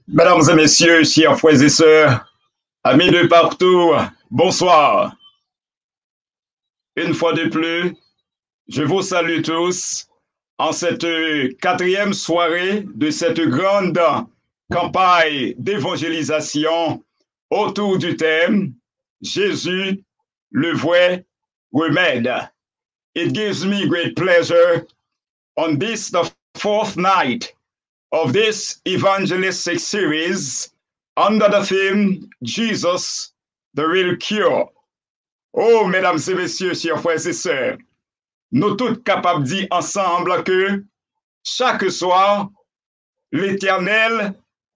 Mesdames et messieurs, chers frères et sœurs, amis de partout, bonsoir. Une fois de plus, je vous salue tous en cette quatrième soirée de cette grande campagne d'évangélisation autour du thème Jésus, le vrai remède. It gives me great pleasure on this, the fourth night of this evangelistic series under the theme Jesus, the real cure. Oh, mesdames et messieurs, chers frères et sœurs, nous tous capables de dire ensemble que chaque soir, l'Éternel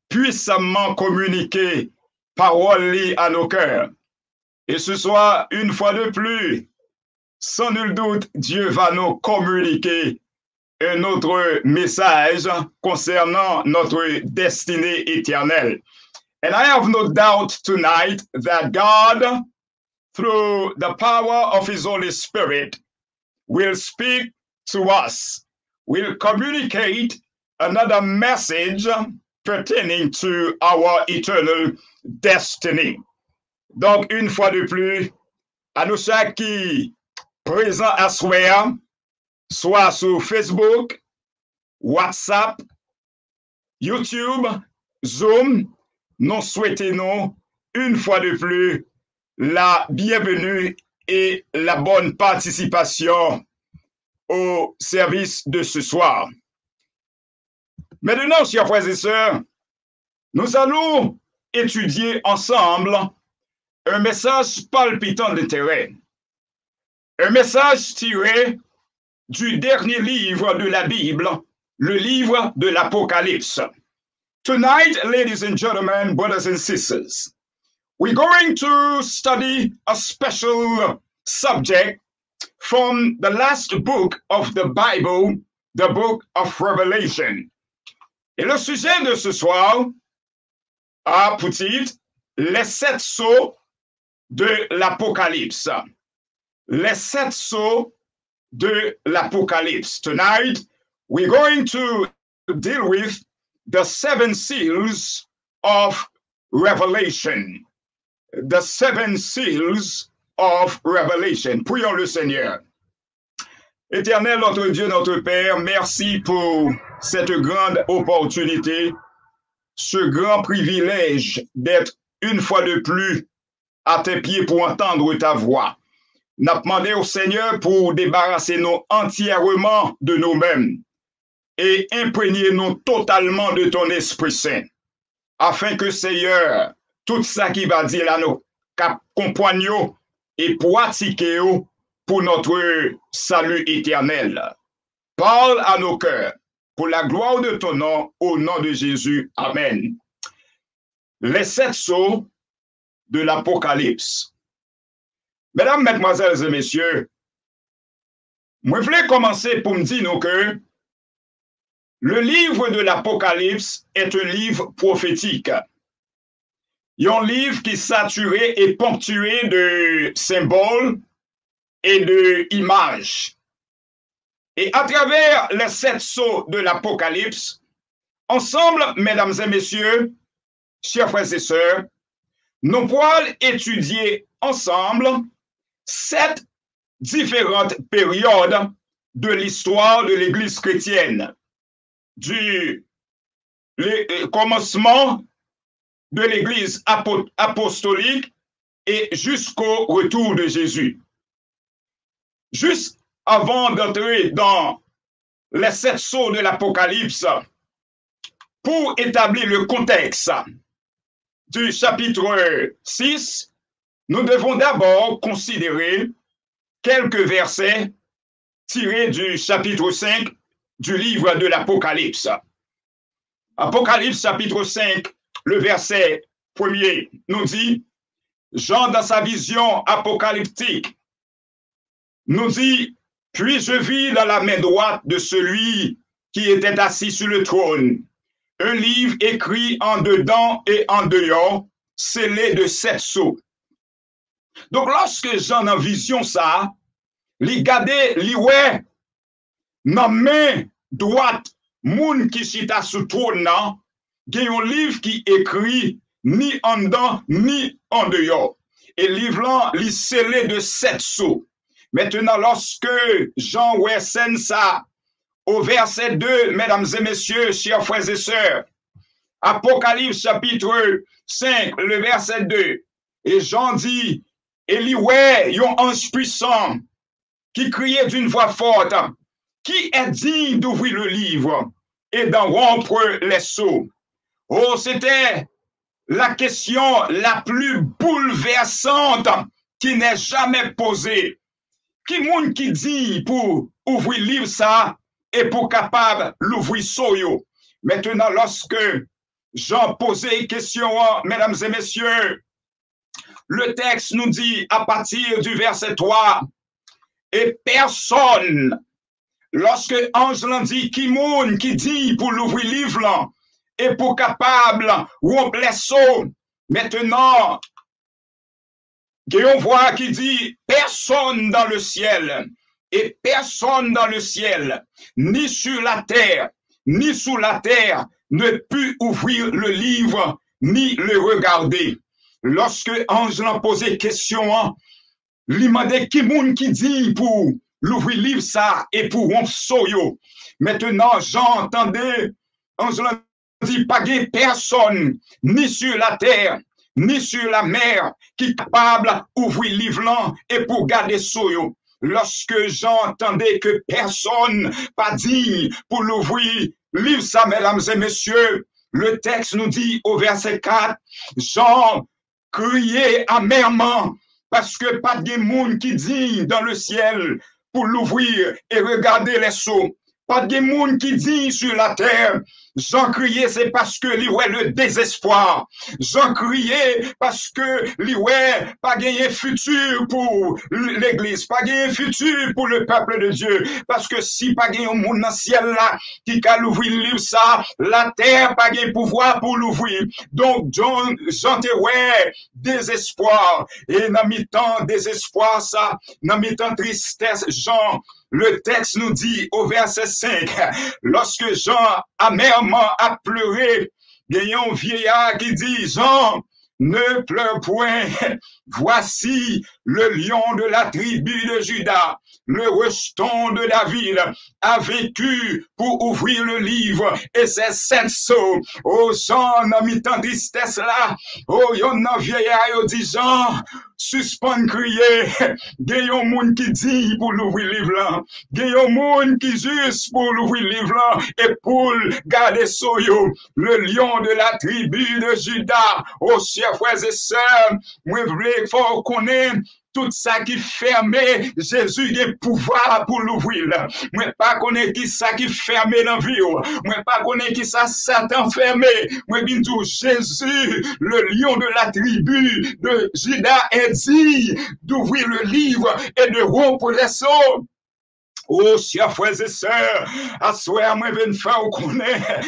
puissamment communiquer parole à nos cœurs. Et ce soir, une fois de plus, sans nul doute, Dieu va nous communiquer un autre message concernant notre destinée éternelle. And I have no doubt tonight that God, through the power of His Holy Spirit, will speak to us, will communicate another message pertaining to our eternal destiny. Donc, une fois de plus, à nous chaque qui présent à soir, soit sur Facebook, WhatsApp, YouTube, Zoom, nous souhaitons une fois de plus la bienvenue et la bonne participation au service de ce soir. Maintenant, chers frères et sœurs, nous allons étudier ensemble un message palpitant d'intérêt, un message tiré du dernier livre de la Bible, le livre de l'Apocalypse. Tonight, ladies and gentlemen, brothers and sisters, we're going to study a special subject from the last book of the Bible, the book of Revelation. Et le sujet de ce soir a pour titre les 7 sceaux de l'Apocalypse. Les 7 sceaux de l'Apocalypse. Tonight, we're going to deal with the 7 seals of Revelation. The 7 seals of Revelation. Prions le Seigneur. Éternel, notre Dieu, notre Père, merci pour cette grande opportunité, ce grand privilège d'être une fois de plus à tes pieds pour entendre ta voix. N'a demandé au Seigneur pour débarrasser nous entièrement de nous-mêmes et imprégner-nous totalement de ton Esprit Saint, afin que, Seigneur, tout ça qui va dire là, nous comprenions et pratiquer pour notre salut éternel. Parle à nos cœurs pour la gloire de ton nom, au nom de Jésus. Amen. Les 7 sceaux de l'Apocalypse. Mesdames, mesdemoiselles et messieurs, moi, je voulais commencer pour me dire que le livre de l'Apocalypse est un livre prophétique. Un livre qui est saturé et ponctué de symboles et d'images. Et à travers les 7 sceaux de l'Apocalypse, ensemble, mesdames et messieurs, chers frères et sœurs, nous pourrons étudier ensemble 7 différentes périodes de l'histoire de l'Église chrétienne, du commencement de l'Église apostolique et jusqu'au retour de Jésus. Juste avant d'entrer dans les 7 sceaux de l'Apocalypse, pour établir le contexte du chapitre 6, nous devons d'abord considérer quelques versets tirés du chapitre 5 du livre de l'Apocalypse. Apocalypse chapitre 5, le verset 1er nous dit, Jean dans sa vision apocalyptique nous dit, puis je vis dans la main droite de celui qui était assis sur le trône un livre écrit en dedans et en dehors, scellé de 7 sceaux. Donc, lorsque Jean en vision ça, li gade, li ouais, nan main droite, moun qui chita sous trône nan, il y a un livre qui écrit ni en dedans, ni en dehors. Et le livre là, il est scellé de 7 sceaux. Maintenant, lorsque Jean Wessen ça, au verset 2, mesdames et messieurs, chers frères et sœurs, Apocalypse chapitre 5, le verset 2, et Jean dit, et il ouais, y a un ange puissant qui criait d'une voix forte, qui est digne d'ouvrir le livre et d'en rompre les sceaux. Oh, c'était la question la plus bouleversante qui n'est jamais posée. Qui moun qui dit pour ouvrir le livre ça et pour capable l'ouvrir soyo. Maintenant, lorsque Jean posait une question, mesdames et messieurs, le texte nous dit à partir du verset 3, et personne, lorsque Ange l'a dit, qui moun qui dit pour l'ouvrir le livre là, et pour capable rompre les sceaux, maintenant, on voit qui dit personne dans le ciel et personne dans le ciel, ni sur la terre, ni sous la terre, ne put ouvrir le livre, ni le regarder. Lorsque Ange l'a posé question, il demandait qui moun qui dit pour l'ouvrir le livre ça et pour rompre soyo. Maintenant, j'entendais, Ange l'a dit pas de personne, ni sur la terre, ni sur la mer, qui est capable d'ouvrir le livre et pour garder soyo. Lorsque j'entendais que personne pas digne pour l'ouvrir, livre ça, mesdames et messieurs, le texte nous dit au verset 4, Jean criait amèrement parce que pas de monde qui dit dans le ciel pour l'ouvrir et regarder les sceaux. Pas de monde qui dit sur la terre. Jean criait, c'est parce que lui ouais le désespoir. Jean criait parce que lui ouais pas gagner futur pour l'église, pas gagner futur pour le peuple de Dieu. Parce que si pas gagner un monde dans le ciel là, qui a l'ouvrir le livre ça, la terre pas gagner pouvoir pour l'ouvrir. Donc, Jean te ouais désespoir. Et dans mi-temps désespoir ça, dans mi-temps tristesse, Jean, le texte nous dit au verset 5, lorsque Jean amèrement a pleuré, il y a un vieillard qui dit, Jean, ne pleure point, voici le lion de la tribu de Juda, le rejeton de David, a vécu pour ouvrir le livre et ses 7 sceaux. Oh Jean, dans mi-temps tristesse là, oh yon nan vieillard yo dit Jean, suspend crier, gen yon moun qui dit pour l'ouvrir le livre là, gen yon moun qui juste pour l'ouvrir le livre là et pour garder soyo, le lion de la tribu de Juda. Oh chers frères et sœurs, moi voulais faut connaître tout ça qui fermé, Jésus a pouvoir pour l'ouvrir. Moi pas connaître qui ça qui fermé dans vie. Moi pas connaître qui ça Satan fermé. Moi bien tout Jésus, le lion de la tribu de Juda est dit d'ouvrir le livre et de rompre les sceaux. Oh, chers frères et sœurs, à soir, moi, je vais faire connaître.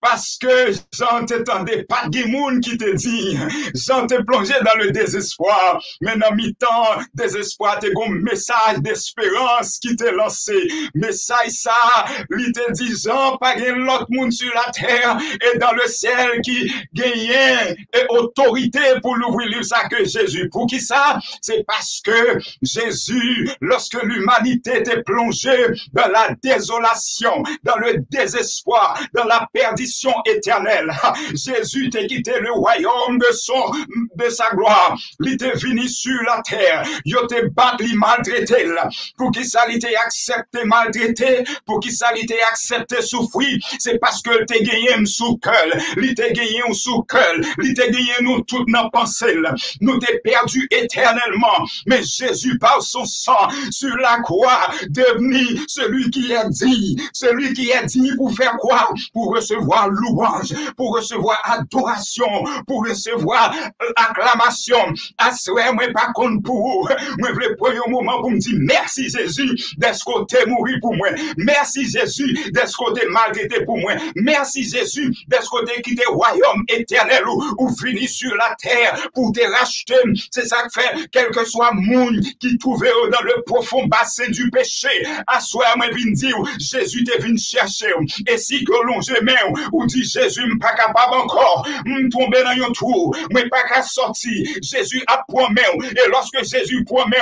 Parce que Jean t'entendait pas de monde qui te dit, Jean te plongé dans le désespoir, mais dans mi-temps, désespoir, t'es un message d'espérance qui t'est lancé. Message ça, il te dit, Jean, pas l'autre monde sur la terre et dans le ciel qui gagne et autorité pour l'ouvrir le ça que Jésus. Pour qui ça? C'est parce que Jésus, lorsque l'humanité était plongée dans la désolation, dans le désespoir, dans la perdition, éternelle. Jésus t'a quitté le royaume de sa gloire. Il était venu sur la terre. Il te battu, il maltraité. Pour qu'il ça, il accepté maltraité. Pour qu'il ça, il accepté souffrir. C'est parce que t'es gagné sous cœur. Il t'a gagné sous cœur. Il t'a gagné nous toutes nos pensées. Nous t'es perdu éternellement. Mais Jésus, par son sang, sur la croix, devenu celui qui est dit. Celui qui est dit pour faire quoi? Pour recevoir louange, pour recevoir adoration, pour recevoir acclamation. À ce moment, moi, pas contre pour vous. Moi, je prendre un moment pour me dire merci Jésus d'être côté mourir pour moi. Merci Jésus d'être côté maltraité pour moi. Merci Jésus d'être côté quitter royaume éternel ou fini sur la terre pour te racheter. C'est ça que fait, quel que soit monde qui trouve dans le profond bassin du péché. À ce moment, moi, je dire Jésus te venu chercher. Et si que l'on je mets ou dit Jésus m'pas capable encore, m'tomber dans un trou, mais pas qu'à sortir. Jésus a promis, et lorsque Jésus promet,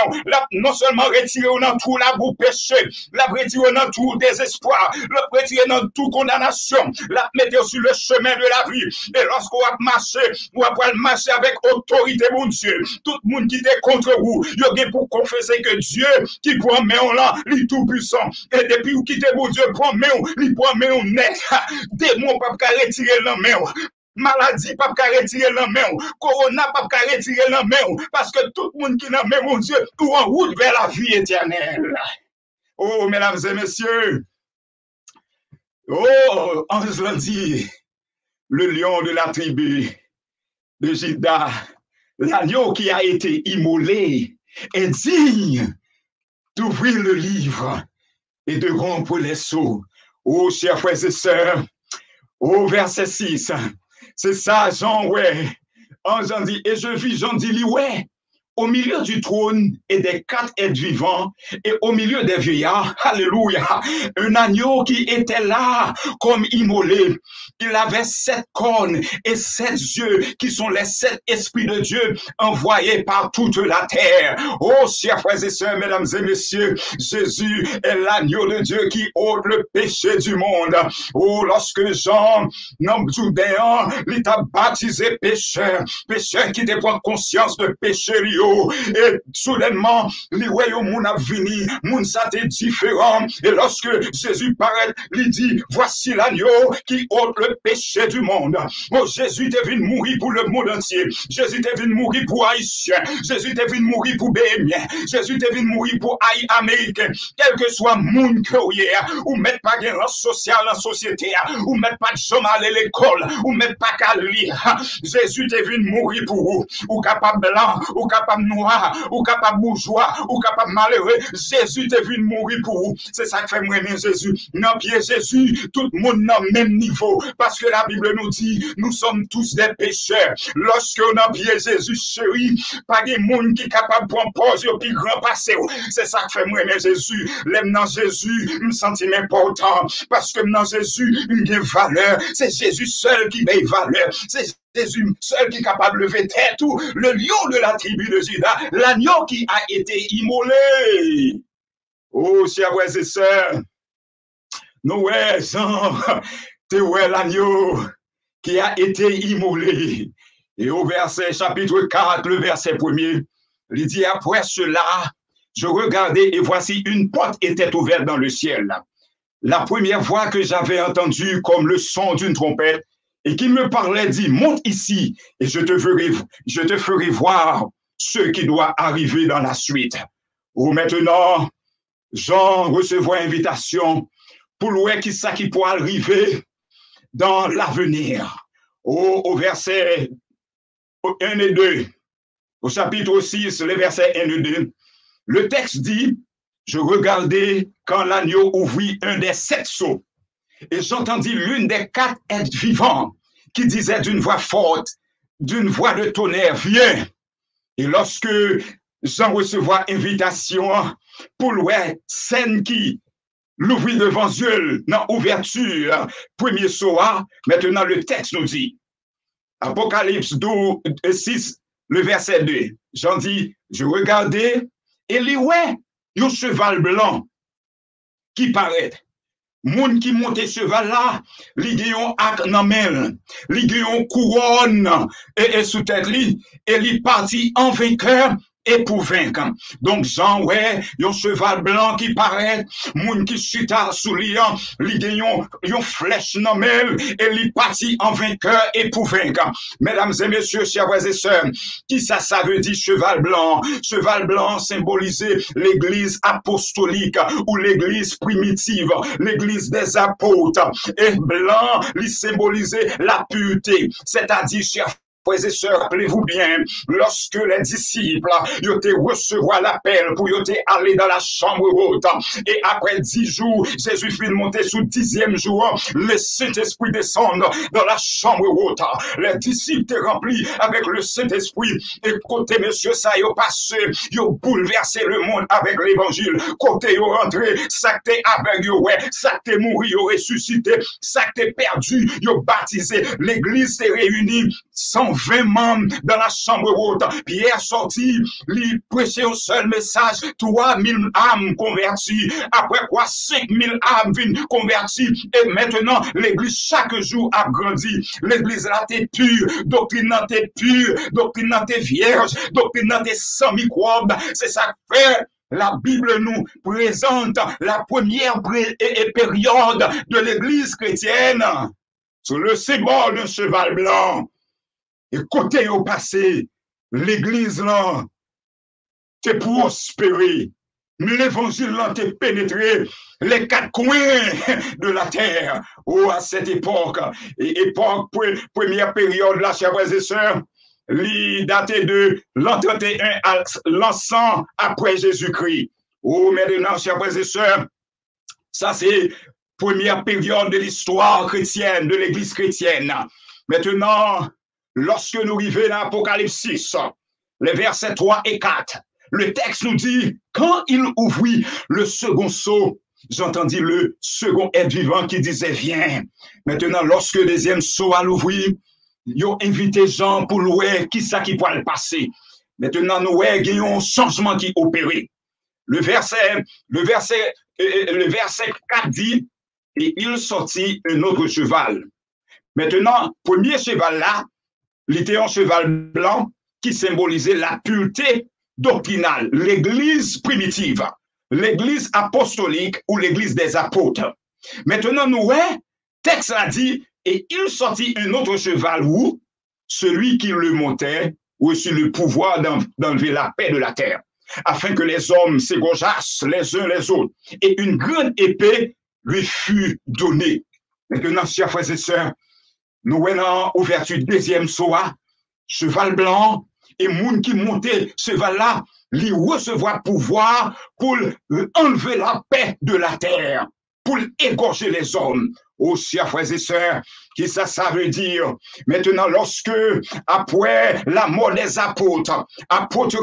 non seulement retirer dans tout la boue péché, la retirer dans tout désespoir, la retirer dans toute condamnation, la mettre sur le chemin de la vie. Et lorsqu'on va marcher, on va marcher avec autorité, mon Dieu. Tout le monde qui est contre vous, il y a pour confesser que Dieu qui promet là, il est tout puissant. Et depuis vous quittez mon Dieu, promet, il promet net. Démon pas qu'à retirer la main. Maladie pas qu'à retirer la main. Corona pas qu'à retirer la main. Parce que tout le monde qui n'a main, mon Dieu, tout en route vers la vie éternelle. Oh, mesdames et messieurs. Oh, ange l'a dit, le lion de la tribu de Juda, l'agneau qui a été immolé, est digne d'ouvrir le livre et de rompre les sceaux. Oh, chers frères et sœurs, au verset 6, c'est ça, Jean, ouais. Jean dit, et je vis, Jean dit, ouais, au milieu du trône et des 4 êtres vivants et au milieu des vieillards, alléluia, un agneau qui était là comme immolé. Il avait 7 cornes et 7 yeux qui sont les 7 esprits de Dieu envoyés par toute la terre. Oh, chers frères et sœurs, mesdames et messieurs, Jésus est l'agneau de Dieu qui ôte le péché du monde. Oh, lorsque Jean, homme Judéen, il t'a baptisé pécheur, pécheur qui te prend conscience de péché, et soudainement, les royaumes a venu, moun ça t'est différent. Et lorsque Jésus paraît, il dit, voici l'agneau qui ôte le péché du monde. Oh, Jésus est venu mourir pour le monde entier. Jésus est venu mourir pour Haïtiens. Jésus est venu mourir pour Béhémien. Jésus est venu mourir pour Américains. Quel que soit moun que vous ou mettre pas de lance sociale dans la société, ou mettre pas de chemin à l'école, ou mettre pas qu'à lire. Jésus est venu mourir pour vous. Ou capable blanc, ou capable noir, ou capable bourgeois, ou capable malheureux. Jésus est venu mourir pour vous. C'est ça que fait moi aimer Jésus. Non, pied Jésus, tout le monde dans le même niveau. Parce que la Bible nous dit, nous sommes tous des pécheurs. Lorsque on a pied Jésus, chéri, pas de monde qui est capable de prendre pause et puis grand passer. C'est ça que fait moi aimer Jésus. L'aime dans Jésus, me sentir important. Parce que dans Jésus, il y a valeur. C'est Jésus seul qui met valeur. C'est Jésus seul qui est capable de lever tête, tout le lion de la tribu de Juda, l'agneau qui a été immolé. Oh, chers frères et sœurs, nous, Jean, tu es l'agneau qui a été immolé. Et au verset chapitre 4, le verset 1er, il dit, après cela, je regardais et voici une porte était ouverte dans le ciel. La première voix que j'avais entendue comme le son d'une trompette, et qui me parlait, dit, monte ici et je te ferai voir ce qui doit arriver dans la suite. Ou maintenant, Jean recevra invitation pour voir qui ça qui pourra arriver dans l'avenir. Au verset 1 et 2, au chapitre 6, les versets 1 et 2, le texte dit, je regardais quand l'agneau ouvrit un des 7 sceaux. Et j'entendis l'une des 4 êtres vivants qui disait d'une voix forte, d'une voix de tonnerre, viens. Et lorsque Jean recevra invitation pour le scène qui l'ouvrit devant Dieu dans l'ouverture, premier soir, maintenant le texte nous dit, Apocalypse 6, le verset 2, Jean dit, je regardais et lui, un cheval blanc qui paraît. Moun qui monte cheval là, li gen ak nan men, li gen couronne et sous tête li, et li parti en vainqueur et pour vaincre. Donc Jean ouais, un cheval blanc qui paraît, moun qui chuta sous lion, li gen yon flèche nan men, et li parti en vainqueur et pour vaincre. Mesdames et messieurs, chers frères et sœurs, qui ça veut dire cheval blanc? Cheval blanc symbolisait l'église apostolique ou l'église primitive, l'église des apôtres. Et blanc, il symbolisait la pureté, c'est-à-dire, chers frères et sœurs, rappelez-vous bien, lorsque les disciples, ils ont recevoir l'appel pour aller dans la chambre haute, et après 10 jours, Jésus fit monter sous le 10e jour, le Saint-Esprit descend dans la chambre haute. Les disciples étaient remplis avec le Saint-Esprit, et côté monsieur, ça y a passé, ils ont bouleversé le monde avec l'évangile. Côté ils ont rentré, ça t'est aveugle, ouais, ça t'est mort, ils ont ressuscité, ça t'est perdu, ils ont baptisé. L'église s'est réunie, 120 membres dans la chambre haute. Pierre sorti, il prêchait un seul message, 3000 âmes converties. Après quoi, 5000 âmes viennent converties. Et maintenant, l'église chaque jour a grandi. L'église là t'es pure, doctrine là t'es pure, doctrine là t'es vierge, doctrine là t'es sans microbes. C'est ça que fait. La Bible nous présente la première période de l'église chrétienne sous le symbole d'un cheval blanc. Et côté au passé, l'église là, t'es prospéré. L'évangile là t'es pénétré les 4 coins de la terre. Oh, à cette époque, première période là, chers frères et sœurs, daté de l'an 31 à l'an 100 après Jésus-Christ. Oh, maintenant, chers frères et sœurs, ça c'est première période de l'histoire chrétienne, de l'église chrétienne. Maintenant, lorsque nous arrivons à l'Apocalypse 6, les versets 3 et 4, le texte nous dit, quand il ouvrit le second sceau, j'entendis le second être vivant qui disait, viens. Maintenant, lorsque le deuxième sceau a l'ouvert, ils ont invité Jean pour louer qui ça qui pourrait le passer. Maintenant, nous avons un changement qui opéré. Le verset 4 dit, et il sortit un autre cheval. Maintenant, premier cheval là, il était un cheval blanc qui symbolisait la pureté doctrinale, l'église primitive, l'église apostolique ou l'église des apôtres. Maintenant, nous, texte a dit, et il sortit un autre cheval où celui qui le montait reçut le pouvoir d'enlever la paix de la terre, afin que les hommes s'égorgeassent les uns les autres, et une grande épée lui fut donnée. Maintenant, chers frères et sœurs, nous voyons ouverture deuxième soa, cheval blanc, et moun qui montait cheval là, lui recevoir pouvoir pour enlever la paix de la terre, pour égorger les hommes. Oh, chers frères et sœurs, qui ça veut dire? Maintenant, lorsque, après la mort des apôtres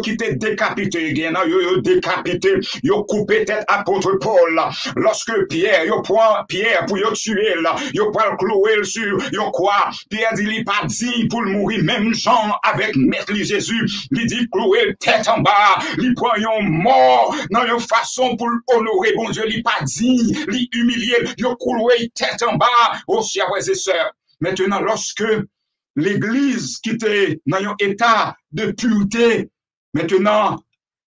qui étaient décapités, ils ont décapité, ils ont coupé tête apôtre Paul, lorsque Pierre, ils prend Pierre pour tuer, ils prend clouer sur, ils quoi? Pierre dit, il pas dit pour mourir, même Jean avec maître Jésus, il dit clouer tête en bas, il prend une mort, dans une façon pour honorer bon Dieu, il pas dit, il humilier, il clouer tête en bas, oh, chers frères et sœurs. Maintenant, lorsque l'église qui était dans un état de pureté, maintenant,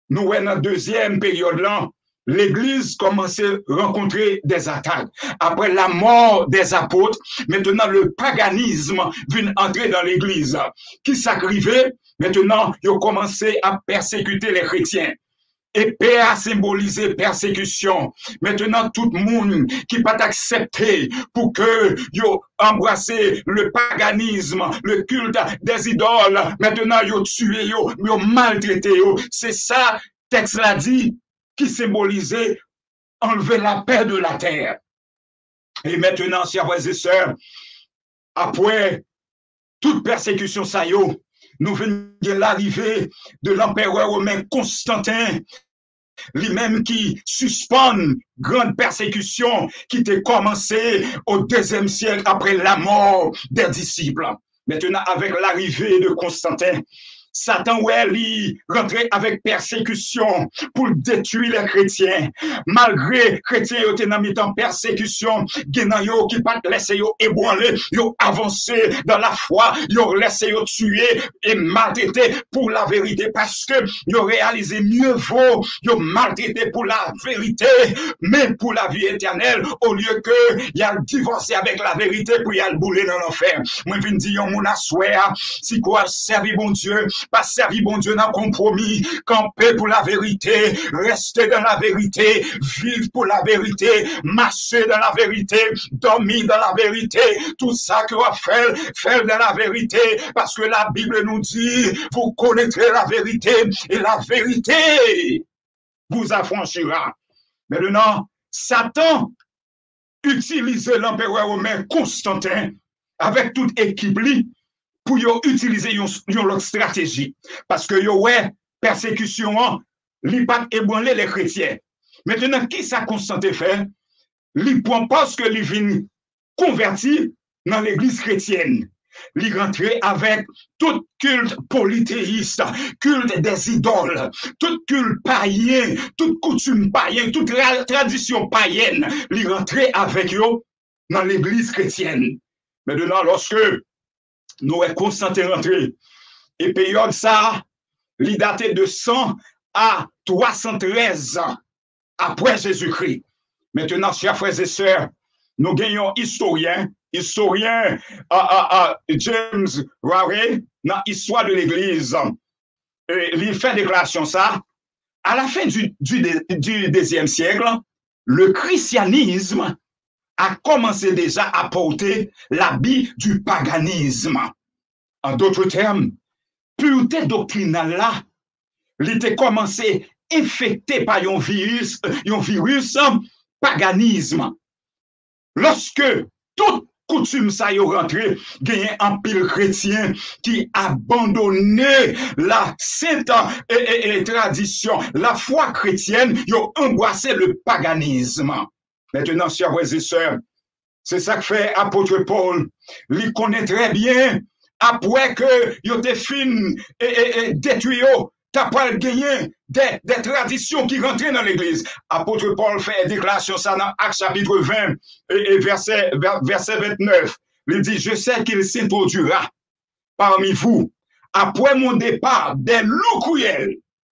nous sommes dans la deuxième période là, l'église commençait à rencontrer des attaques. Après la mort des apôtres, maintenant le paganisme vient entrer dans l'église. Qui s'agrivait? Maintenant, ils ont commencé à persécuter les chrétiens. Épée a symbolisé persécution. Maintenant, tout le monde qui pas accepté pour que yo embrasser le paganisme, le culte des idoles, maintenant yo tué yo maltraité yo. C'est ça, texte l'a dit, qui symbolisait enlever la paix de la terre. Et maintenant, chers frères et sœurs, après toute persécution ça yo, nous venons de l'arrivée de l'empereur romain Constantin, lui-même qui suspend grande persécution qui était commencée au 2e siècle après la mort des disciples. Maintenant, avec l'arrivée de Constantin, Satan, lui, rentrait avec persécution pour détruire les chrétiens. Malgré les chrétiens étaient dans persécution, Genayo qui pas laissé yo ébranler, yo avancer dans la foi, yo laissé yo tuer et maltraiter pour la vérité parce que yo réalisé mieux vaut yo maltraiter pour la vérité, mais pour la vie éternelle au lieu que y a divorcé avec la vérité pour y aller bouler dans l'enfer. Moi, je viens dire, mon assoir, si quoi servir bon Dieu, pas servir bon Dieu dans le compromis, camper pour la vérité, rester dans la vérité, vivre pour la vérité, marcher dans la vérité, dormir dans la vérité, tout ça que va faire dans la vérité, parce que la Bible nous dit, vous connaîtrez la vérité, et la vérité vous affranchira. Maintenant, Satan utilise l'empereur romain Constantin avec toute équipe pour utiliser une stratégie. Parce que ouais, persécution, il pas ébranler les chrétiens. Maintenant, qui ça Constantin fait? Il prend parce que il vient converti dans l'église chrétienne. Il rentre avec tout culte polythéiste, culte des idoles, tout culte païen, toute coutume païenne, toute tradition païenne. Il rentre avec eux dans l'église chrétienne. Maintenant, lorsque nous sommes Constantin rentré, et période ça, il datait de 100 à 313 ans après Jésus-Christ. Maintenant, chers frères et sœurs, nous gagnons historien James Rare, dans l'histoire de l'Église, il fait déclaration ça. À la fin du deuxième siècle, le christianisme a commencé déjà à porter l'habit du paganisme. En d'autres termes, pureté doctrinale là, il était commencé infecté par un virus paganisme. Lorsque toute coutume ça y rentré, gagné un pile chrétien qui abandonné la sainte tradition, la foi chrétienne, ils ont embrassé le paganisme. Maintenant, chers frères et sœurs, c'est ça que fait apôtre Paul. Il connaît très bien, après que il été fin et détruit, t'as pas gagné des traditions qui rentraient dans l'église. Apôtre Paul fait déclaration ça dans Actes chapitre 20 et verset 29. Il dit, je sais qu'il s'introduira parmi vous, après mon départ, des loups cruels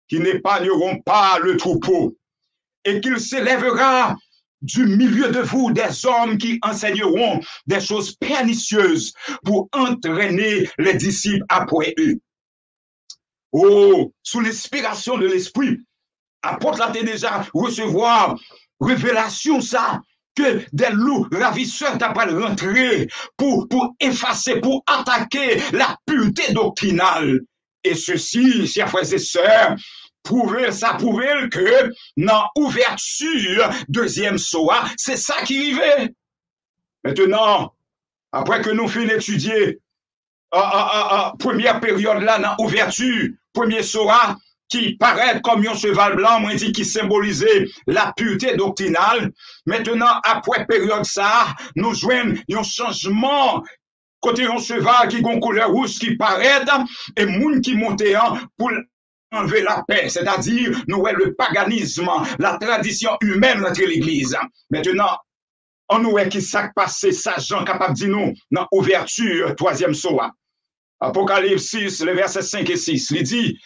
qui n'épargneront pas le troupeau, et qu'il s'élèvera du milieu de vous des hommes qui enseigneront des choses pernicieuses pour entraîner les disciples après eux. Oh, sous l'inspiration de l'esprit, apôtre là déjà recevoir révélation ça, que des loups ravisseurs t'as pas rentré pour effacer, pour attaquer la pureté doctrinale. Et ceci, chers frères et sœurs, prouver que dans ouverture deuxième soa, c'est ça qui arrivait. Maintenant, après que nous finissons d'étudier première période là dans ouverture, premier soa, qui paraît comme un cheval blanc, moi dit qui symbolisait la pureté doctrinale. Maintenant, après période ça, nous joignons un changement côté un cheval qui a une couleur rouge qui paraît et moun qui monte pour enlever la paix, c'est-à-dire nous le paganisme, la tradition humaine entre l'église. Maintenant, on nous qui s'est passé ça, Jean capable de dire nous dans ouverture troisième soa. Apocalypse 6, le verset 5 et 6, il dit,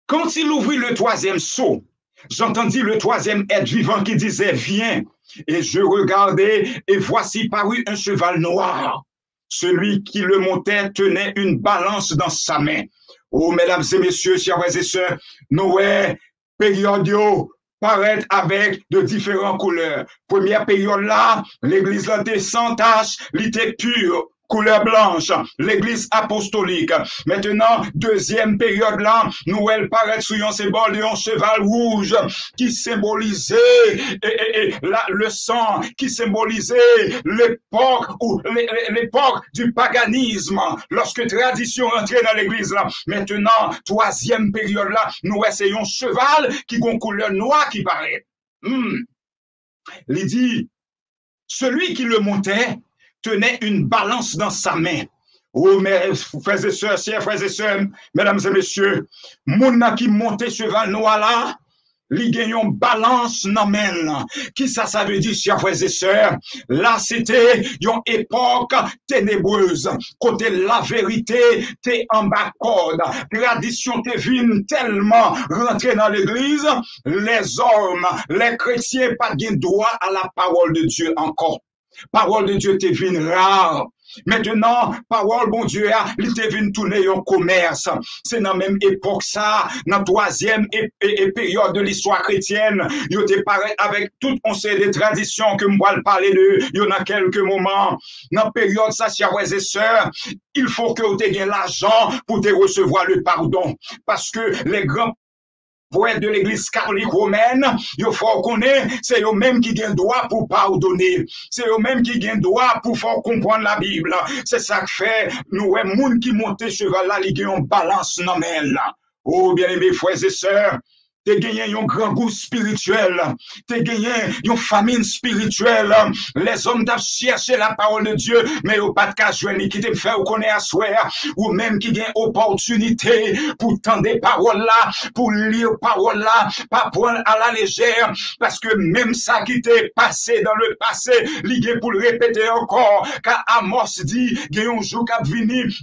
quand il ouvrit le troisième sceau, j'entendis le troisième être vivant qui disait, viens, et je regardai, et voici parut un cheval noir. Celui qui le montait tenait une balance dans sa main. Oh, mesdames et messieurs, chers frères et sœurs, Noé, période paraît avec de différentes couleurs. Première période là, l'église était sans tache, elle était pure, couleur blanche, l'église apostolique. Maintenant, deuxième période là, nous elle paraît sous un symbole d'un cheval rouge qui symbolisait le sang, qui symbolisait l'époque du paganisme, lorsque tradition entrait dans l'église là. Maintenant, troisième période là, nous essayons un cheval qui a une couleur noire qui paraît. Il dit, celui qui le montait tenait une balance dans sa main. Oh, mes frères et sœurs, chers frères et sœurs, mesdames et messieurs, mon qui montait cheval noir là, li gagne une balance dans main. Qui ça veut dire, chers frères et sœurs? Là, c'était une époque ténébreuse. Côté la vérité, t'es en bas code. Tradition t'es vine tellement rentrée dans l'église. Les hommes, les chrétiens, pas de droit à la parole de Dieu encore. Parole de Dieu t'es vine rare. Maintenant, parole, bon Dieu, il te venu tourner un commerce. C'est dans la même époque, ça, dans la troisième période de l'histoire chrétienne, il te paraît avec toute une série de traditions que moi parler de, il y en a quelques moments. Dans la période, ça, chers frères et sœurs, il faut que tu aies l'argent pour te recevoir le pardon. Parce que les grands poètes de l'église catholique romaine, il faut connaître, c'est eux-mêmes qui ont droit pour pardonner. C'est eux-mêmes qui ont droit pour faire comprendre la Bible. C'est ça que fait, nous, les gens qui montent cheval là, ils ont une balance nommelle. Oh, bien-aimés frères et sœurs, t'es gagné un grand goût spirituel, t'es gagné une famine spirituelle. Les hommes doivent chercher la parole de Dieu, mais au pas de cas, qui te fait connaître à soi, ou même qui gagne opportunité pour tendre des paroles là, pour lire paroles là, pas prendre à la légère, parce que même ça qui t'est passé dans le passé, lié pour le répéter encore, car Amos dit, il y a un jour qui a venu,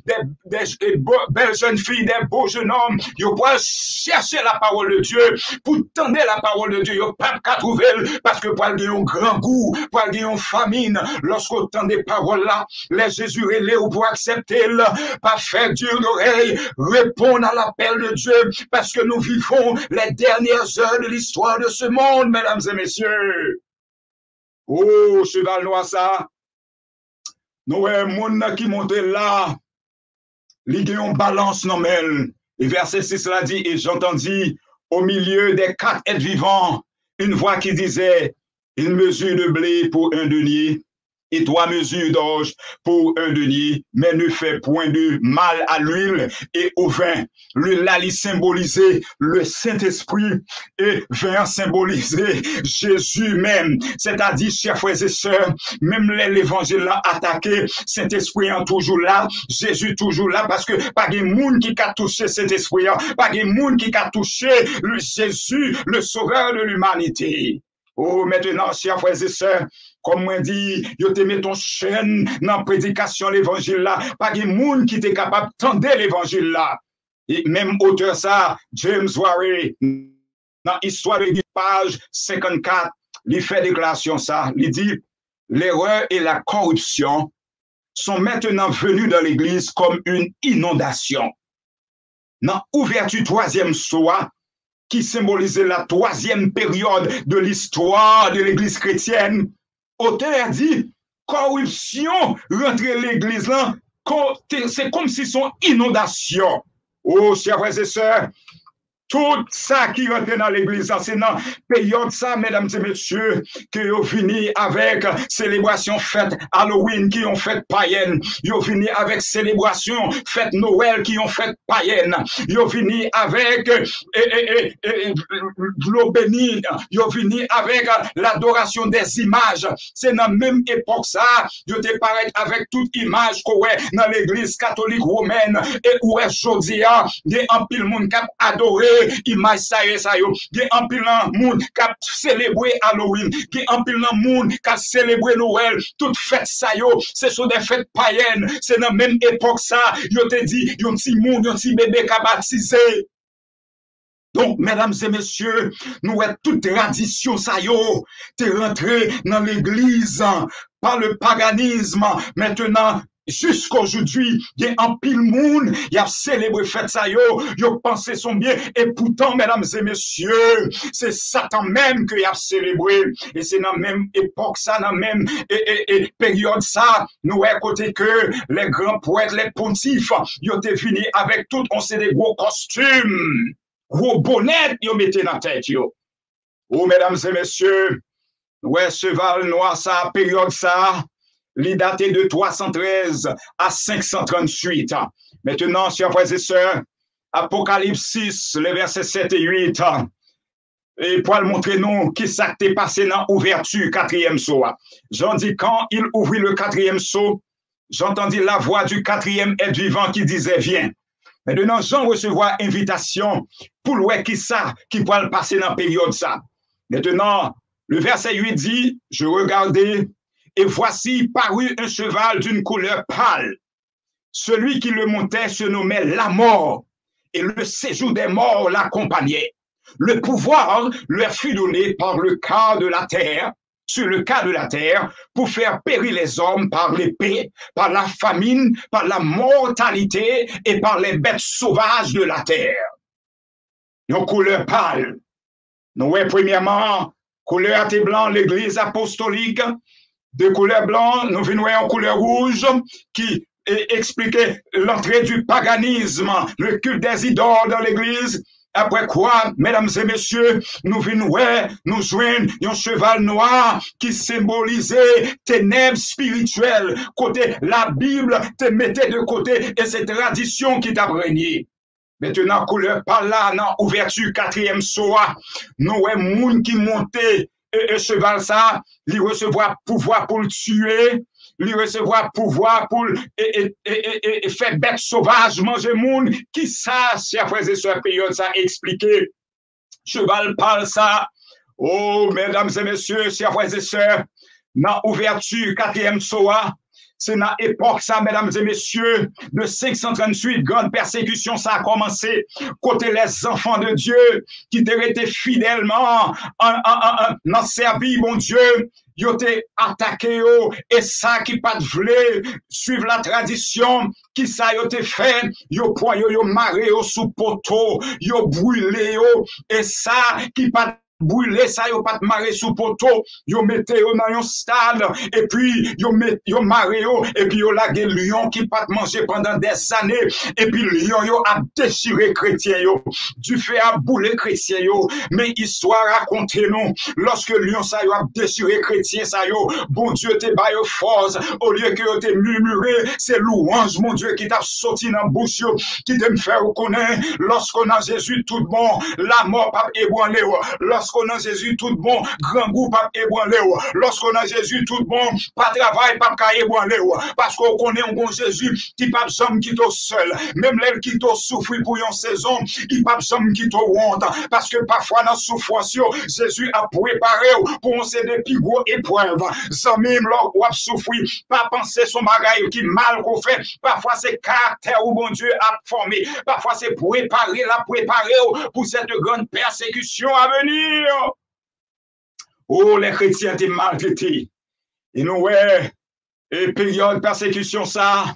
des belles jeunes filles, des beaux jeunes hommes, ils vont chercher la parole de Dieu, pour tendre la parole de Dieu, il n'y a pas qu'à trouver, parce que pour aller un grand goût, pour aller une famine, lorsqu'on tend des paroles là, les Jésus relais ou pour accepter, pas faire dur l'oreille, répondre à l'appel de Dieu, parce que nous vivons les dernières heures de l'histoire de ce monde, mesdames et messieurs. Oh, cheval noir ça, nous, un monde qui monte là, il y a une balance normale. Et verset 6 là dit, et j'entendis au milieu des 4 êtres vivants, une voix qui disait, une mesure de blé pour un denier et 3 mesures d'orge pour un denier, mais ne fait point de mal à l'huile et au vin. L'huile là, il symbolisait le Saint-Esprit et vin symbolisait Jésus même. C'est-à-dire, chers frères et sœurs, même l'évangile là attaqué, Saint-Esprit est toujours là, Jésus toujours là, parce que pas de monde qui a touché Saint-Esprit, pas de monde qui a touché le Jésus, le sauveur de l'humanité. Oh, maintenant, chers frères et sœurs, comme moi dit, yo te met ton chaîne dans la prédication de l'évangile là, pas de monde qui est capable d'entendre l'évangile là. Et même auteur ça, James Warren, dans l'histoire de page 54, il fait déclaration ça, il dit, l'erreur et la corruption sont maintenant venus dans l'église comme une inondation. Dans l'ouverture troisième soir, qui symbolisait la troisième période de l'histoire de l'église chrétienne, auteur dit, corruption rentrer l'église là, c'est comme si son inondation. Oh, chers frères et sœurs, tout ça qui rentre dans l'église, c'est dans la période ça, mesdames et messieurs, que vous venez avec célébration fête Halloween qui ont fait païenne. Vous venez avec célébration fête Noël qui ont fait païenne. Vous venez avec l'eau bénie. Vous venez avec l'adoration des images. C'est dans la même époque ça, vous te paraît avec toute image qu'on est dans l'église catholique romaine et où est aujourd'hui, il y a un pile monde qui a adoré image ça y est ça yo, il y a un pile monde qui a célébré Halloween, il y a un pile monde qui a célébré Noël, toute fête ça yo, ce sont des fêtes païennes, c'est dans la même époque ça, yo te dit, yon petit monde, yon petit bébé qui a baptisé. Donc, mesdames et messieurs, nous avons toute tradition ça yo, t'es rentré dans l'église par le paganisme, maintenant jusqu'aujourd'hui, il y a un pile monde, il y a célébré fête ça yo pensé son bien, et pourtant, mesdames et messieurs, c'est Satan même qui a célébré, et c'est dans la même époque ça, dans la même période ça, nous avons côté que les grands poètes, les pontifs, ils ont venus avec tout, on sait des gros costumes, gros bonnets, ils mettaient dans la tête yo. Oh, mesdames et messieurs, ouais, cheval noir ça, période ça, il daté de 313 à 538. Maintenant, chers frères et sœurs, Apocalypse 6, les versets 7 et 8, et pour le montrer nous qui s'est passé dans l'ouverture quatrième saut. J'en dis quand il ouvrit le quatrième saut, j'entendis la voix du quatrième être vivant qui disait viens. Maintenant, j'en recevoir invitation pour le qui ça qui pourra le passer dans la période ça. Maintenant, le verset 8 dit, je regardais et voici parut un cheval d'une couleur pâle. Celui qui le montait se nommait la mort, et le séjour des morts l'accompagnait. Le pouvoir leur fut donné par le quart de la terre, sur le cas de la terre pour faire périr les hommes par l'épée, par la famine, par la mortalité et par les bêtes sauvages de la terre. Une couleur pâle. Nous voyons premièrement, couleur à blanc, l'église apostolique. De couleur blanc, nous venons en couleur rouge qui expliquait l'entrée du paganisme, le culte des idoles dans l'église. Après quoi, mesdames et messieurs, nous venons, nous joignons un cheval noir qui symbolisait ténèbres spirituelles. Côté la Bible, te mettait de côté et ces traditions qui t'a régné. Maintenant, couleur par là, dans ouverture 4e soa, nous voyons moun qui montait et cheval ça, il recevoir pouvoir pour le tuer, il recevoir pouvoir pour faire bête sauvage, manger moun, qui ça, chers frères et sœurs, période ça expliqué. Cheval parle ça. Oh, mesdames et messieurs, chers frères et sœurs, dans ouverture 4e soa, c'est dans l'époque, ça, mesdames et messieurs, de 538, grande persécution, ça a commencé. Côté les enfants de Dieu, qui étaient fidèlement dans servi, bon Dieu, ils ont été attaqués, et ça qui pas voulu suivre la tradition, qui ça ils ont été fait, ils ont poigné, ils ont marré sous poteau, ils ont brûlé, et ça qui pas brûler ça, yo pas marrer sous poteau, yo mette yo dans un stade, et puis yo marrer yo, et puis yo lagué lion qui pas manger pendant des années, et puis lion yo a déchiré chrétien yo, du fait à bouler chrétien yo, mais histoire raconter nous, lorsque lion ça yo a déchiré chrétien ça yo, bon Dieu te ba yo force, au lieu que yo te murmuré, c'est louange, mon Dieu, qui t'a sorti dans bouche yo, qui te me faire reconnaître, lorsqu'on a Jésus tout bon, la mort pas ébranlé, lorsqu'on a Jésus tout bon, grand goût pas ébranlé. Lorsqu'on a Jésus tout bon, pas travail pas ébranlé. Parce qu'on connaît un bon Jésus qui pas besoin quitter seul. Même l'aile qui t'a souffert pour une saison, il pas besoin quitter honte. Parce que parfois dans la souffrance, Jésus a préparé pour on se des plus gros épreuves. Zamim là ou a souffrir, pas penser son bagage qui mal qu'on fait. Parfois c'est caractère où bon Dieu a formé. Parfois c'est préparer pour cette grande persécution à venir. Oh, les chrétiens étaient maltraités. Et nous, et période persécution, ça,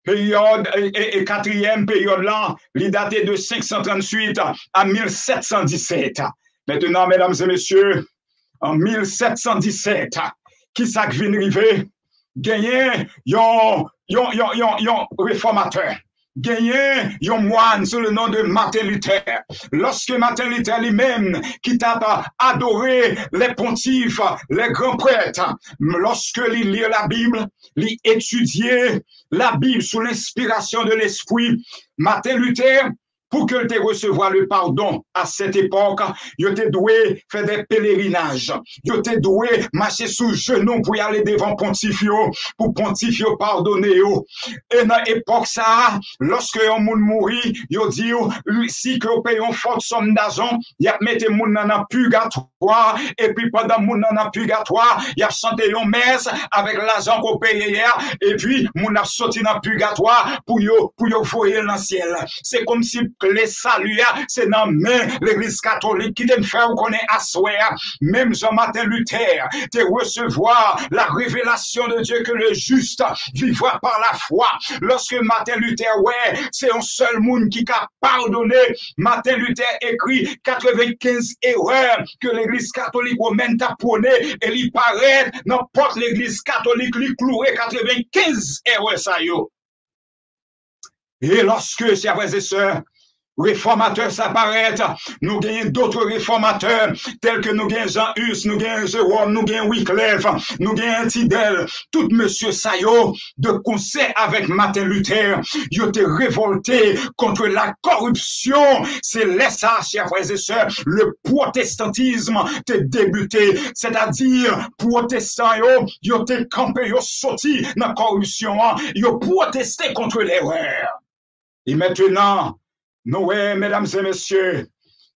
période, et quatrième période là, il datait de 538 à 1717. Maintenant, mesdames et messieurs, en 1717, qui ça qui vient arriver? Gagner, yon réformateur. Gagné un moine sous le nom de Martin Luther. Lorsque Martin Luther lui-même, qui t'a adoré les pontifes, les grands prêtres, lorsque il lit la Bible, il étudiait la Bible sous l'inspiration de l'Esprit, Martin Luther, pour que tu recevoir le pardon à cette époque, il te doué faire des pèlerinages. Il te doué marcher sous genoux pour y aller devant pontifio, pour pontifio pardonner. Et dans l'époque ça, lorsque un monde mourit, il dit, si que vous payez une forte somme d'argent, il a mis le monde dans le purgatoire, et puis pendant le monde dans le purgatoire, il a chanté une messe avec l'argent qu'on paye hier, et puis le monde a sorti dans le purgatoire pour y voyer dans le ciel. C'est comme si les saluts, c'est dans l'église catholique qui te fait connaître à soi. Même Jean-Martin Luther, te recevoir la révélation de Dieu que le juste vivra par la foi. Lorsque Martin Luther, c'est un seul monde qui a pardonné. Martin Luther écrit 95 erreurs que l'église catholique romaine t'a prôné et il paraît n'importe l'église catholique lui clouer 95 erreurs ça yo. Et lorsque, chers frères et sœurs, réformateurs s'apparaissent, nous gagnons d'autres réformateurs, tels que nous gagnons Jean-Hus, nous gagnons Jérôme, nous gagnons Wycliffe, nous gagnons Tidel, tout monsieur Sayo, de concert avec Martin Luther, ils ont été révoltés contre la corruption. C'est là ça, chers frères et sœurs, le protestantisme a débuté, c'est-à-dire, protestants, ils ont été campés, ils ont sorti dans la corruption, ils ont protesté contre l'erreur. Et maintenant, nous, mesdames et messieurs,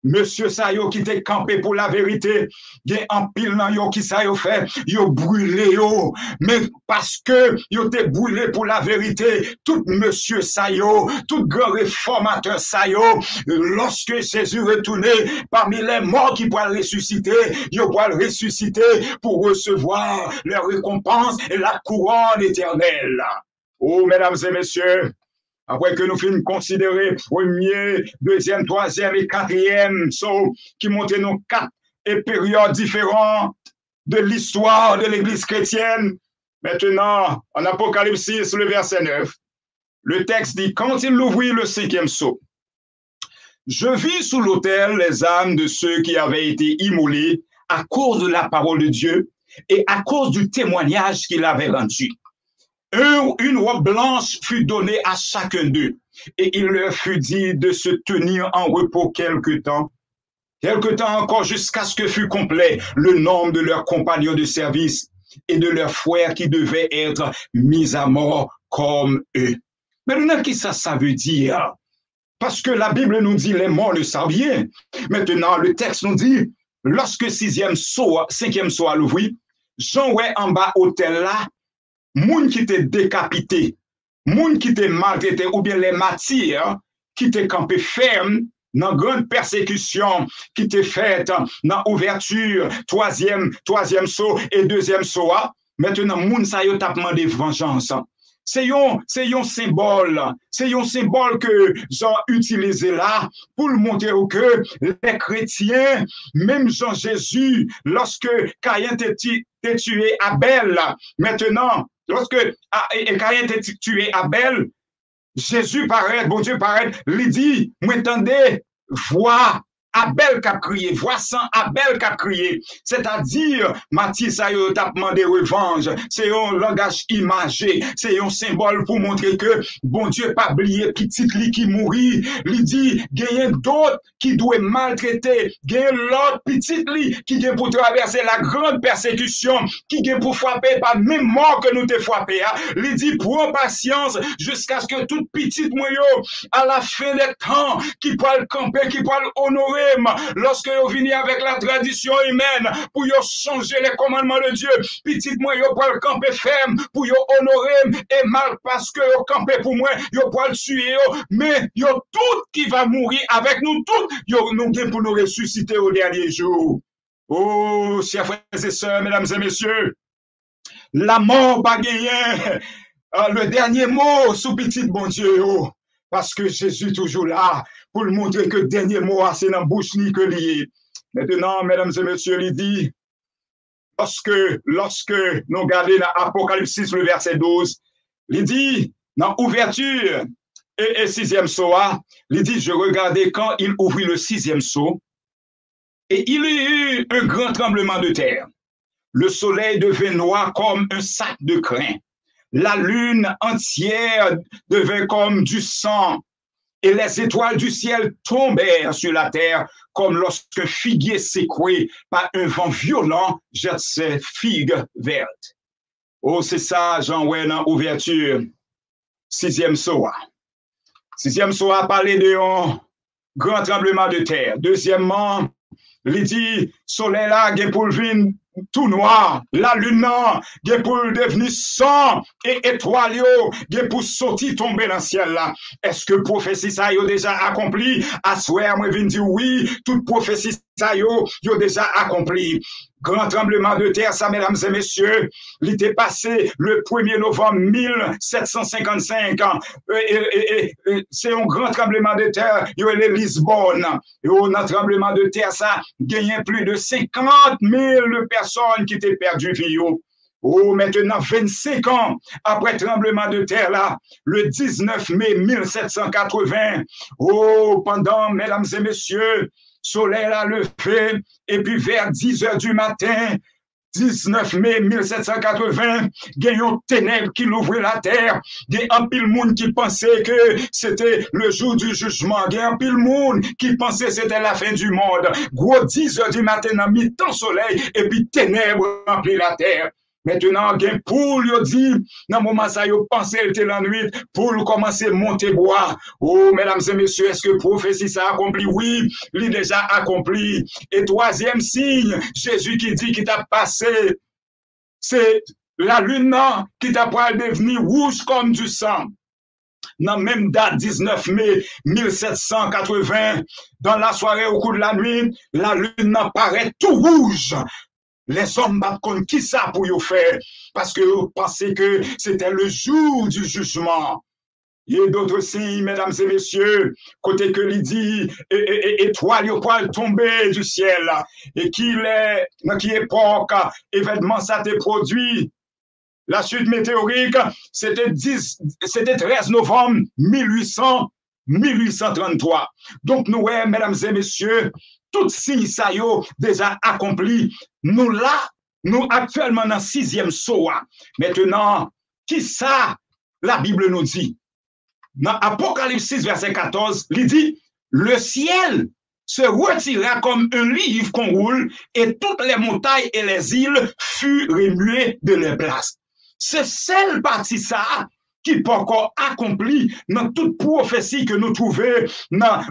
monsieur sa yo qui te campé pour la vérité, gen en pile nan yo qui sa yo fait, yo brûlé yo, mais parce que yo te brûlé pour la vérité, tout monsieur sa yo, tout grand réformateur sa yo, lorsque Jésus retournait parmi les morts qui pourraient ressusciter, yo pourraient ressusciter pour recevoir leur récompense et la couronne éternelle. Oh, mesdames et messieurs, après que nous finissons considérer premier, deuxième, troisième et quatrième saut qui montrent nos quatre périodes différentes de l'histoire de l'Église chrétienne, maintenant, en Apocalypse 6, le verset 9, le texte dit, quand il ouvrit le cinquième sceau, je vis sous l'autel les âmes de ceux qui avaient été immolés à cause de la parole de Dieu et à cause du témoignage qu'il avait rendu. Une robe blanche fut donnée à chacun d'eux, et il leur fut dit de se tenir en repos quelque temps encore jusqu'à ce que fût complet le nombre de leurs compagnons de service et de leurs frères qui devaient être mis à mort comme eux. Maintenant, qu'est-ce que ça veut dire? Parce que la Bible nous dit les morts le savent bien. Maintenant, le texte nous dit, lorsque cinquième saut à l'ouvrir, Jean ouais en bas hôtel là, moun qui t'est décapité, moun qui t'est maltraité, ou bien les martyrs qui t'est campé ferme dans grande persécution qui t'est faite dans ouverture, troisième saut et deuxième saut. Maintenant, moun sa yo t'a demandé vengeance. C'est un symbole que Jean utilisé là pour le montrer que les chrétiens, même Jean Jésus, lorsque Caïn t'a tué Abel, maintenant, lorsque Caïn t'a tué Abel, Jésus paraît, bon Dieu paraît, lui dit, m'entendez, vois Abel qui a crié, voici Abel qui a crié. C'est-à-dire, Matthieu a demandé revanche. C'est un langage imagé. C'est un symbole pour montrer que, bon Dieu, pas oublié petit li qui mourit. Il dit, il y a d'autres qui doivent maltraiter. Il y a l'autre petit li qui vient pour traverser la grande persécution, qui vient pour frapper par même mort que nous te frappé. Il dit, prends patience jusqu'à ce que tout petit moyo, à la fin des temps, qui pourra camper, qui pourra honorer, lorsque vous venez avec la tradition humaine pour changer les commandements de Dieu, petit moi, vous pouvez camper ferme pour honorer et mal parce que vous campez pour moi, vous pouvez le tuer, mais vous tout qui va mourir avec nous tous, nous gagnons pour nous ressusciter au dernier jour. Oh, chers frères et sœurs, mesdames et messieurs, la mort va gagner le dernier mot sous petit bon Dieu. Parce que Jésus est toujours là pour le montrer que le dernier mot, c'est dans la bouche ni que lié. Maintenant, mesdames et messieurs, il dit, lorsque nous regardons dans Apocalypse 6, le verset 12, il dit, dans l'ouverture et sixième saut, il dit, je regardais quand il ouvrit le sixième saut, et il y eut un grand tremblement de terre. Le soleil devint noir comme un sac de crin. La lune entière devint comme du sang, et les étoiles du ciel tombèrent sur la terre, comme lorsqu'un figuier secoué par un vent violent jette ses figues vertes. Oh, c'est ça, Jean ouais, dans ouverture, sixième saut. Sixième saut a parlé d'un grand tremblement de terre. Deuxièmement, il dit, soleil là, il pour le tout noir, la lune non, gen pour devenir sang et étoile yo, gen pour sortir tomber dans le ciel là. Est-ce que prophétie ça yo déjà accompli? À soir moi vinn dire oui, toute prophétie ça yo déjà accompli. Grand tremblement de terre, ça, mesdames et messieurs, il était passé le 1er novembre 1755. C'est un grand tremblement de terre, il y a eu Lisbonne. Et un tremblement de terre, ça, gagnait plus de 50 000 personnes qui étaient perdues vie. Oh, maintenant, 25 ans après le tremblement de terre, là, le 19 mai 1780, oh, pendant, mesdames et messieurs, soleil a levé, et puis vers 10 heures du matin, 19 mai 1780, il y a une ténèbre qui l'ouvrait la terre, il y a un pile monde qui pensait que c'était le jour du jugement, il y a un pile monde qui pensait que c'était la fin du monde. Gros 10 heures du matin, dans mi-temps soleil, et puis ténèbres remplit la terre. Maintenant, gen poule, yo dit, dans moment ça, yo pensé était la nuit, poule commencer monter bois. Oh, mesdames et messieurs, est-ce que prophétie ça accompli? Oui, il est déjà accompli. Et troisième signe, Jésus qui dit qu'il t'a passé, c'est la lune qui t'a devenu rouge comme du sang. Dans même date 19 mai 1780, dans la soirée au cours de la nuit, la lune apparaît tout rouge. Les hommes battent qui ça pour y faire? Parce que vous pensez que c'était le jour du jugement. Il y a d'autres signes, mesdames et messieurs, côté que l'il dit, étoile yo poil tomber du ciel, et qu'il est, dans qui époque, événement ça t'est produit. La chute météorique, c'était 13 novembre 1833. Donc, nous, mesdames et messieurs, tout signe ça yo déjà accompli. Nous là, nous actuellement dans 6e soa. Maintenant, qui ça la Bible nous dit? Dans Apocalypse 6, verset 14, il dit, le ciel se retira comme un livre qu'on roule et toutes les montagnes et les îles furent remuées de leur place. C'est celle partie ça qui peut encore accompli dans toute prophétie que nous trouvons dans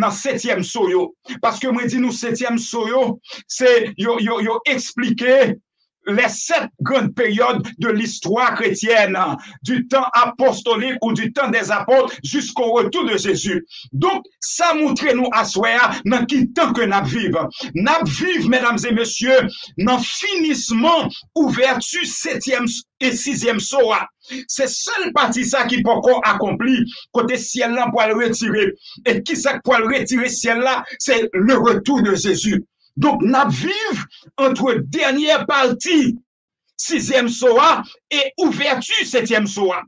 7e soyo. Parce que moi dis nous 7e soyo, c'est yo expliqué les 7 grandes périodes de l'histoire chrétienne, du temps apostolique ou du temps des apôtres jusqu'au retour de Jésus. Donc, ça montre nous à soi dans qui temps que nous vivons. Nous vivons, mesdames et messieurs, dans finissement, ouverture 7e et 6e soa. C'est seule partie ça qui peut encore accomplir côté ciel là pour le retirer. Et qui ça pour le retirer ciel là, c'est le retour de Jésus. Donc, nous vivons entre dernière partie, 6e soa, et ouverture 7e soa.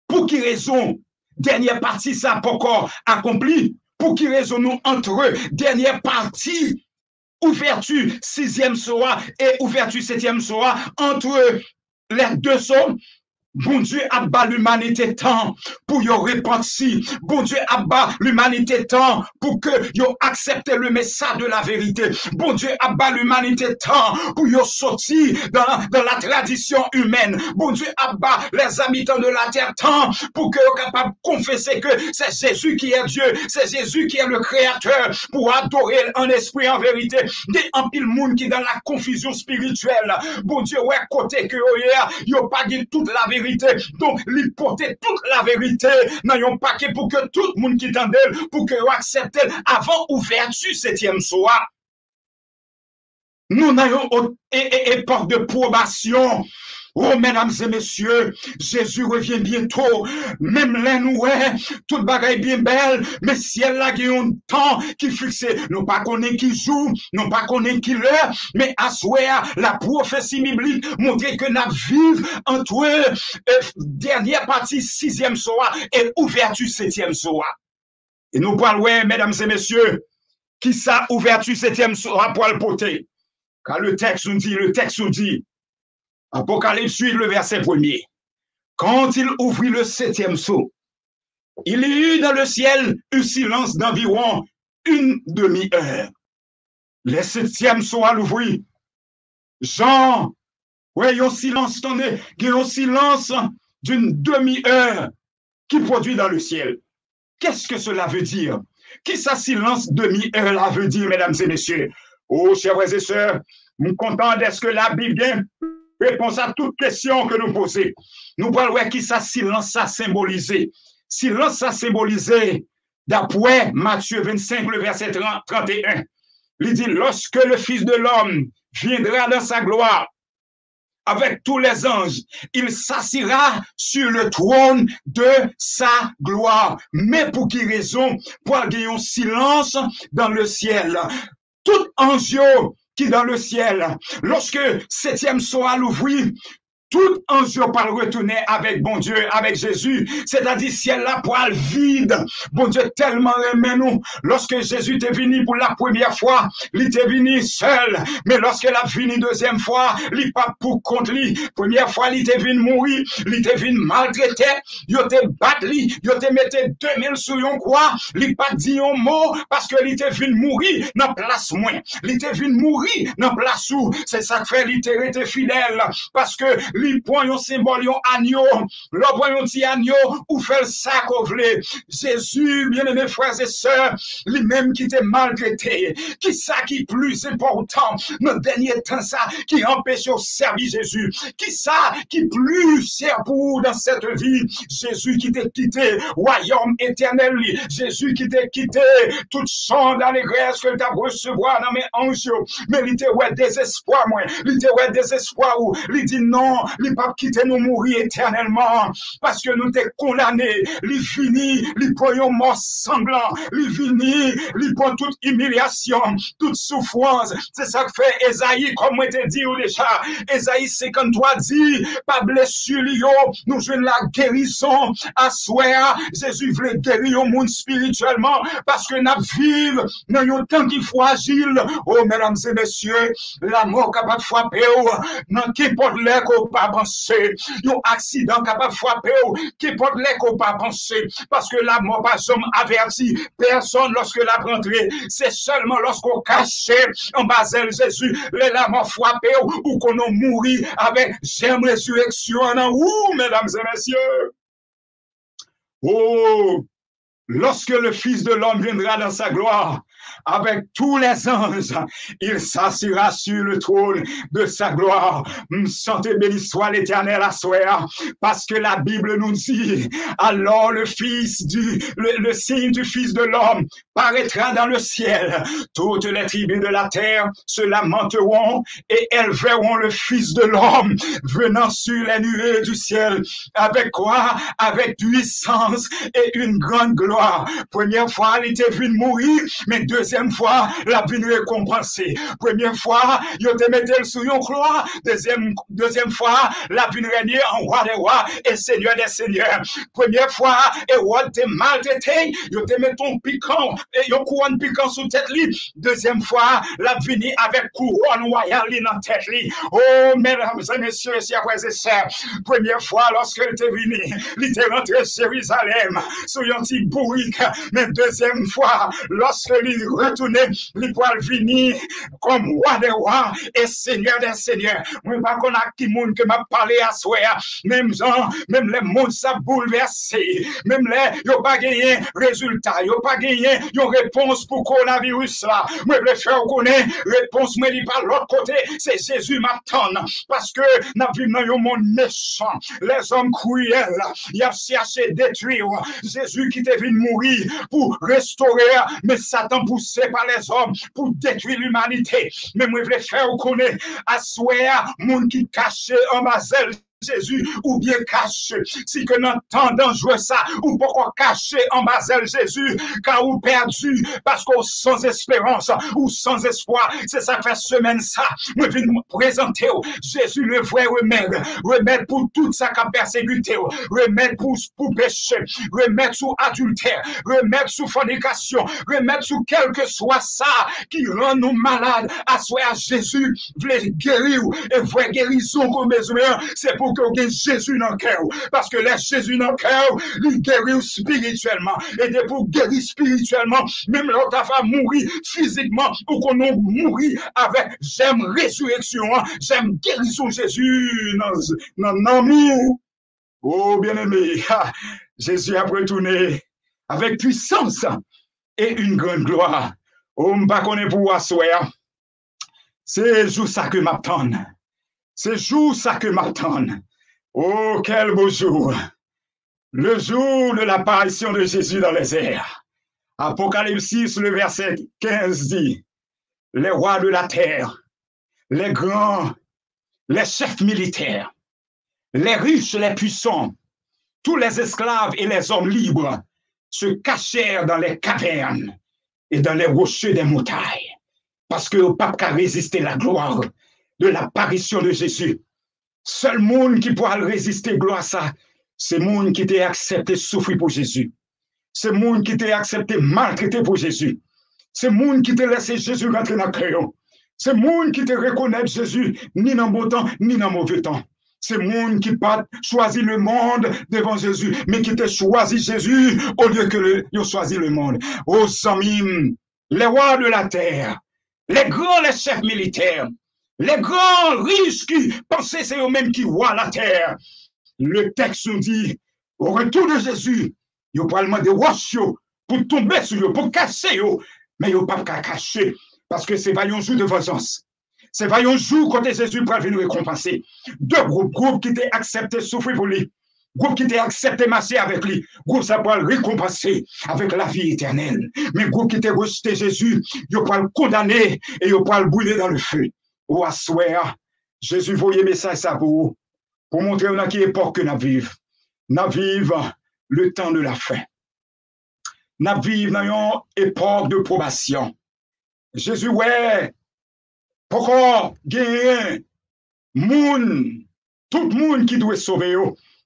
Pour qui raison, dernière partie, ça n'a pas encore accompli? Pour qui raison, nous, entre dernière partie, ouverture 6e soa et ouverture 7e soa, entre les deux sommes, bon Dieu abat l'humanité tant pour y repentir. Bon Dieu abat l'humanité tant pour que yo accepte le message de la vérité. Bon Dieu abat l'humanité tant pour y sortir dans la tradition humaine. Bon Dieu abat les habitants de la terre tant pour que yo capable de confesser que c'est Jésus qui est Dieu, c'est Jésus qui est le créateur, pour adorer en esprit en vérité. Des en pile monde qui dans la confusion spirituelle. Bon Dieu ouais côté que yo pas dit toute la vérité. Donc, il portait toute la vérité dans un paquet pour que tout le monde qui tendait, pour que vous acceptez avant ouverture 7e soir. Nous n'avons époque de probation. Oh, mesdames et messieurs, Jésus revient bientôt. Même là, nous, toute bagaille bien belle, mais ciel là, il y a un temps qui fixe. Nous pas connaît qui joue, nous pas connaît qui l'heure, mais à souhait, la prophétie biblique montre que nous vivons entre dernière partie 6e soir et ouverture 7e soir. Et nous parlons, mesdames et messieurs, qui ça ouverture 7e soir pour le porter. Car le texte nous dit, Apocalypse 8, le verset 1er. Quand il ouvrit le 7e sceau, il y eut dans le ciel un silence d'environ une demi-heure. Le 7e sceau à l'ouvrir. Jean, ouais, un silence, attendez, il y a un silence d'une demi-heure qui produit dans le ciel. Qu'est-ce que cela veut dire? Qui ça silence demi-heure là veut dire, mesdames et messieurs? Oh, chers frères et sœurs, nous content d'est-ce que la Bible vient réponse à toute question que nous posons. Nous parlons qui ça silence ça symbolisé. Silence ça symbolisé d'après Matthieu 25, le verset 31. Il dit, lorsque le Fils de l'homme viendra dans sa gloire, avec tous les anges, il s'assira sur le trône de sa gloire. Mais pour qui raison? Pour qu'il y ait un silence dans le ciel. Tout ange qui dans le ciel, lorsque 7e soir l'ouvrit, tout ange par retourner avec bon Dieu, avec Jésus, c'est-à-dire ciel la poêle vide. Bon Dieu tellement aimé nous. Lorsque Jésus est venu pour la première fois, il était venu seul. Mais lorsque il a venu deuxième fois, il pas pour contre lui. Première fois, il était venu mourir, il était venu maltraiter, il était battu, il était mis 2000 sur une croix, il pas dit un mot parce que il était venu mourir dans place moins. Il était venu mourir dans place où. C'est ça que fait il était fidèle parce que li prend un symbole, un agneau, le prend un petit agneau, ou fait ça qu'on voulait. Jésus, bien-aimés frères et sœurs, lui-même qui était maltraité, qui ça qui plus important dans le dernier temps, ça qui empêche de servir Jésus, qui ça qui plus sert pour dans cette vie, Jésus qui t'a quitté, royaume éternel, Jésus qui t'a quitté, tout sang dans les grâces que tu as recevoir dans mes anges, mais il était ouais désespoir, moi, il était ouais désespoir, où il dit non, il pas quitter nous mourir éternellement parce que nous t'es condamnés. Il fini, il prend un mort sanglant, il fini, il prend toute humiliation, toute souffrance. C'est ça que fait Esaïe, comme moi t'ai dit déjà. Esaïe 53 dit, pas blessure, nous jouons la guérison. À soi, Jésus voulait guérir le monde spirituellement parce que nous vivons dans un temps qui est fragile. Oh, mesdames et messieurs, la mort capable de frapper, dans qui porte l'air qu'on pas penser, un accident capable de frapper, qui porte l'air qu'on pas penser, parce que la mort pas jamais averti personne lorsque la rentrée, c'est seulement lorsqu'on cache en basel Jésus, la mort frappé ou qu'on a mouru avec j'aime résurrection en ou, mesdames et messieurs. Oh, lorsque le Fils de l'homme viendra dans sa gloire, avec tous les anges, il s'assira sur le trône de sa gloire. Santé béni soit l'Éternel à soi, parce que la Bible nous dit, alors le signe du Fils de l'homme paraîtra dans le ciel. Toutes les tribus de la terre se lamenteront et elles verront le Fils de l'homme venant sur les nuées du ciel. Avec quoi? Avec puissance et une grande gloire. Première fois, il était venu mourir, mais deuxième fois, la vie nous récompensée. Première fois, il te mettait sur une croix. Deuxième fois, la vie nous régnait en roi des rois et seigneur des seigneurs. Première fois, et roi te maltraité, il te met ton piquant et une couronne piquant sous tête li. Deuxième fois, la vie avec couronne royale dans tête li. Oh, mesdames et messieurs, chers frères et sœurs, première fois, lorsque il était venu, il était rentré à Jérusalem, sur un petit bourrique, mais deuxième fois, lorsque il retournait, il pouvait venir comme roi des rois et seigneur des seigneurs. Moi, pas qu'on a qui monde que m'a parlé à soi, même gens, même les mondes ça bouleversé, même les, ils n'ont pas gagné résultat, ils n'ont pas gagné une réponse pour coronavirus là. Moi, je vais faire connaître réponse, mais il par l'autre côté, c'est Jésus m'attend, parce que nous vivons dans un monde méchant, les hommes cruels, ils ont cherché détruire Jésus qui était venu mourir pour restaurer, mais Satan poussé par les hommes pour détruire l'humanité. Mais moi, je vais faire connaître à soi, monde qui caché en basel Jésus ou bien caché. Si que nous entendons jouer ça, ou pourquoi cacher en basel Jésus, car ou perdu, parce qu'on sans espérance ou sans espoir. C'est ça fait semaine ça. Moi, je viens présenter Jésus le vrai remède pour tout ça qui a persécuté, remède pour péché, remède sous adultère, remède sous fornication, remède sous quel que soit ça qui rend nous malades. À soi Jésus voulait guérir et vraie guérison qu'on besoin, c'est pour que vous ayez Jésus dans le cœur. Parce que les Jésus dans le cœur, il guérit spirituellement. Et de pour guérir spirituellement, même l'autre va mourir physiquement, ou qu'on a mourir avec j'aime résurrection, j'aime guérison Jésus dans l'amour. Oh bien-aimé, Jésus a retourné avec puissance et une grande gloire. Oh, m'pas connaît pour asseoir. C'est jour ça que m'attend. C'est jour ça que m'attend. Oh, quel beau jour. Le jour de l'apparition de Jésus dans les airs. Apocalypse 6, le verset 15 dit, les rois de la terre, les grands, les chefs militaires, les riches, les puissants, tous les esclaves et les hommes libres se cachèrent dans les cavernes et dans les rochers des montagnes, parce que le pape a résisté à la gloire de l'apparition de Jésus. Seul monde qui pourra résister, gloire à ça, c'est monde qui t'a accepté souffrir pour Jésus. C'est monde qui t'a accepté maltraiter pour Jésus. C'est monde qui t'a laissé Jésus rentrer dans le cœur. C'est monde qui te reconnaît Jésus ni dans bon temps, ni dans mauvais temps. C'est monde qui pas choisi le monde devant Jésus, mais qui t'a choisi Jésus au lieu que il choisi le monde. Oh, Samim, les rois de la terre, les grands, les chefs militaires, les grands riches qui pensaient c'est eux-mêmes qui voient la terre. Le texte nous dit, au retour de Jésus, il y a probablement des roches pour tomber sur eux, pour casser eux, mais il n'y a pas qu'à cacher, parce que c'est un jour de vengeance. C'est un jour quand Jésus va venir récompenser. Deux groupes qui t'ont accepté souffrir pour lui, groupe qui t'ont accepté marcher avec lui, groupe ça va le récompenser avec la vie éternelle. Mais groupe qui t'a rejeté Jésus, il va le condamner et il va le brûler dans le feu. Ou à soir, Jésus voyait message ça pour vous, pour montrer dans quelle époque que nous vivons. Nous vivons le temps de la fin. Nous vivons dans une époque de probation. Jésus, ouais, pourquoi gagner moun, tout le monde qui doit sauver,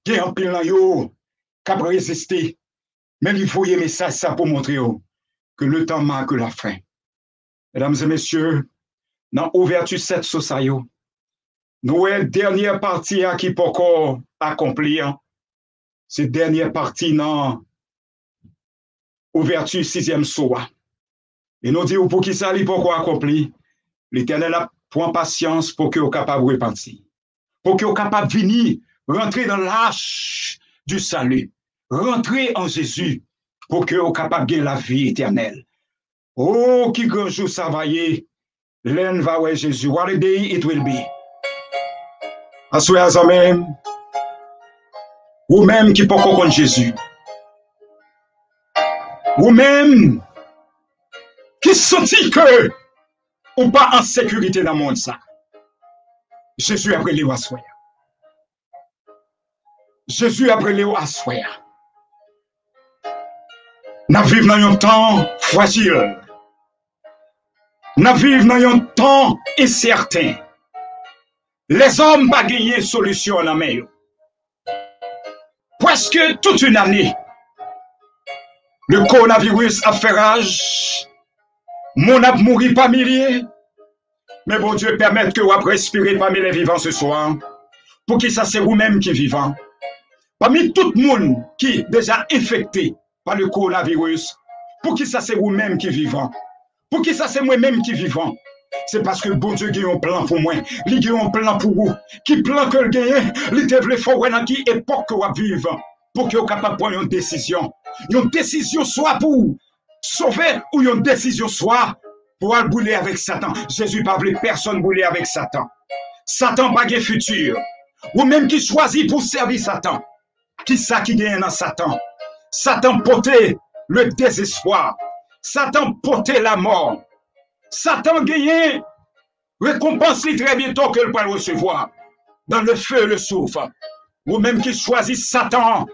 qui est en pile dans yo, qui a résisté. Mais il faut y message ça pour montrer que le temps marque la fin. Mesdames et messieurs, dans l'ouverture cette société, nous avons dernière partie qui peut encore accomplir. Cette dernière partie dans l'ouverture 6e soir. Et nous disons pour qui ça, il peut encore accomplir. L'Éternel a prend patience pour qu'il soit capable de repentir. Pour qu'il soit capable de venir, rentrer dans l'arche du salut. Rentrer en Jésus pour qu'il soit capable de gagner la vie éternelle. Oh, qui grand jour ça va y est. L'en va ouais Jésus. What a day it will be. Assoyez amen. Vous-même qui peut comprendre Jésus. Vous-même qui sentit que ou pas en sécurité dans le monde ça. Jésus a brûlé à soi. Jésus a brûlé à soi. Nous vivons dans un temps fragile. Nous vivons dans un temps incertain. Les hommes n'ont pas gagné solution en main. Presque toute une année, le coronavirus a fait rage. Mon a mouru par milliers. Mais bon Dieu, permette que vous respirez parmi les vivants ce soir. Pour que ça c'est vous-même qui vivant. Parmi tout le monde qui est déjà infecté par le coronavirus. Pour que ça c'est vous-même qui vivant. Pour que ça c'est moi-même qui vivant. C'est parce que bon Dieu a un plan pour moi. Il a un plan pour vous. Qui plan que le gagne, il devrait faire dans qui époque que vous vivez. Pour que vous capable de prendre une décision. Une décision soit pour sauver ou une décision soit pour aller bouler avec Satan. Jésus n'a pas voulu personne bouler avec Satan. Satan n'a pas de futur. Ou même qui choisit pour servir Satan. Qui ça qui gagne dans Satan? Satan portait le désespoir. Satan portait la mort. Satan gagne récompense très bientôt que le peut recevoir. Dans le feu et le souffle. Ou même qui choisit Satan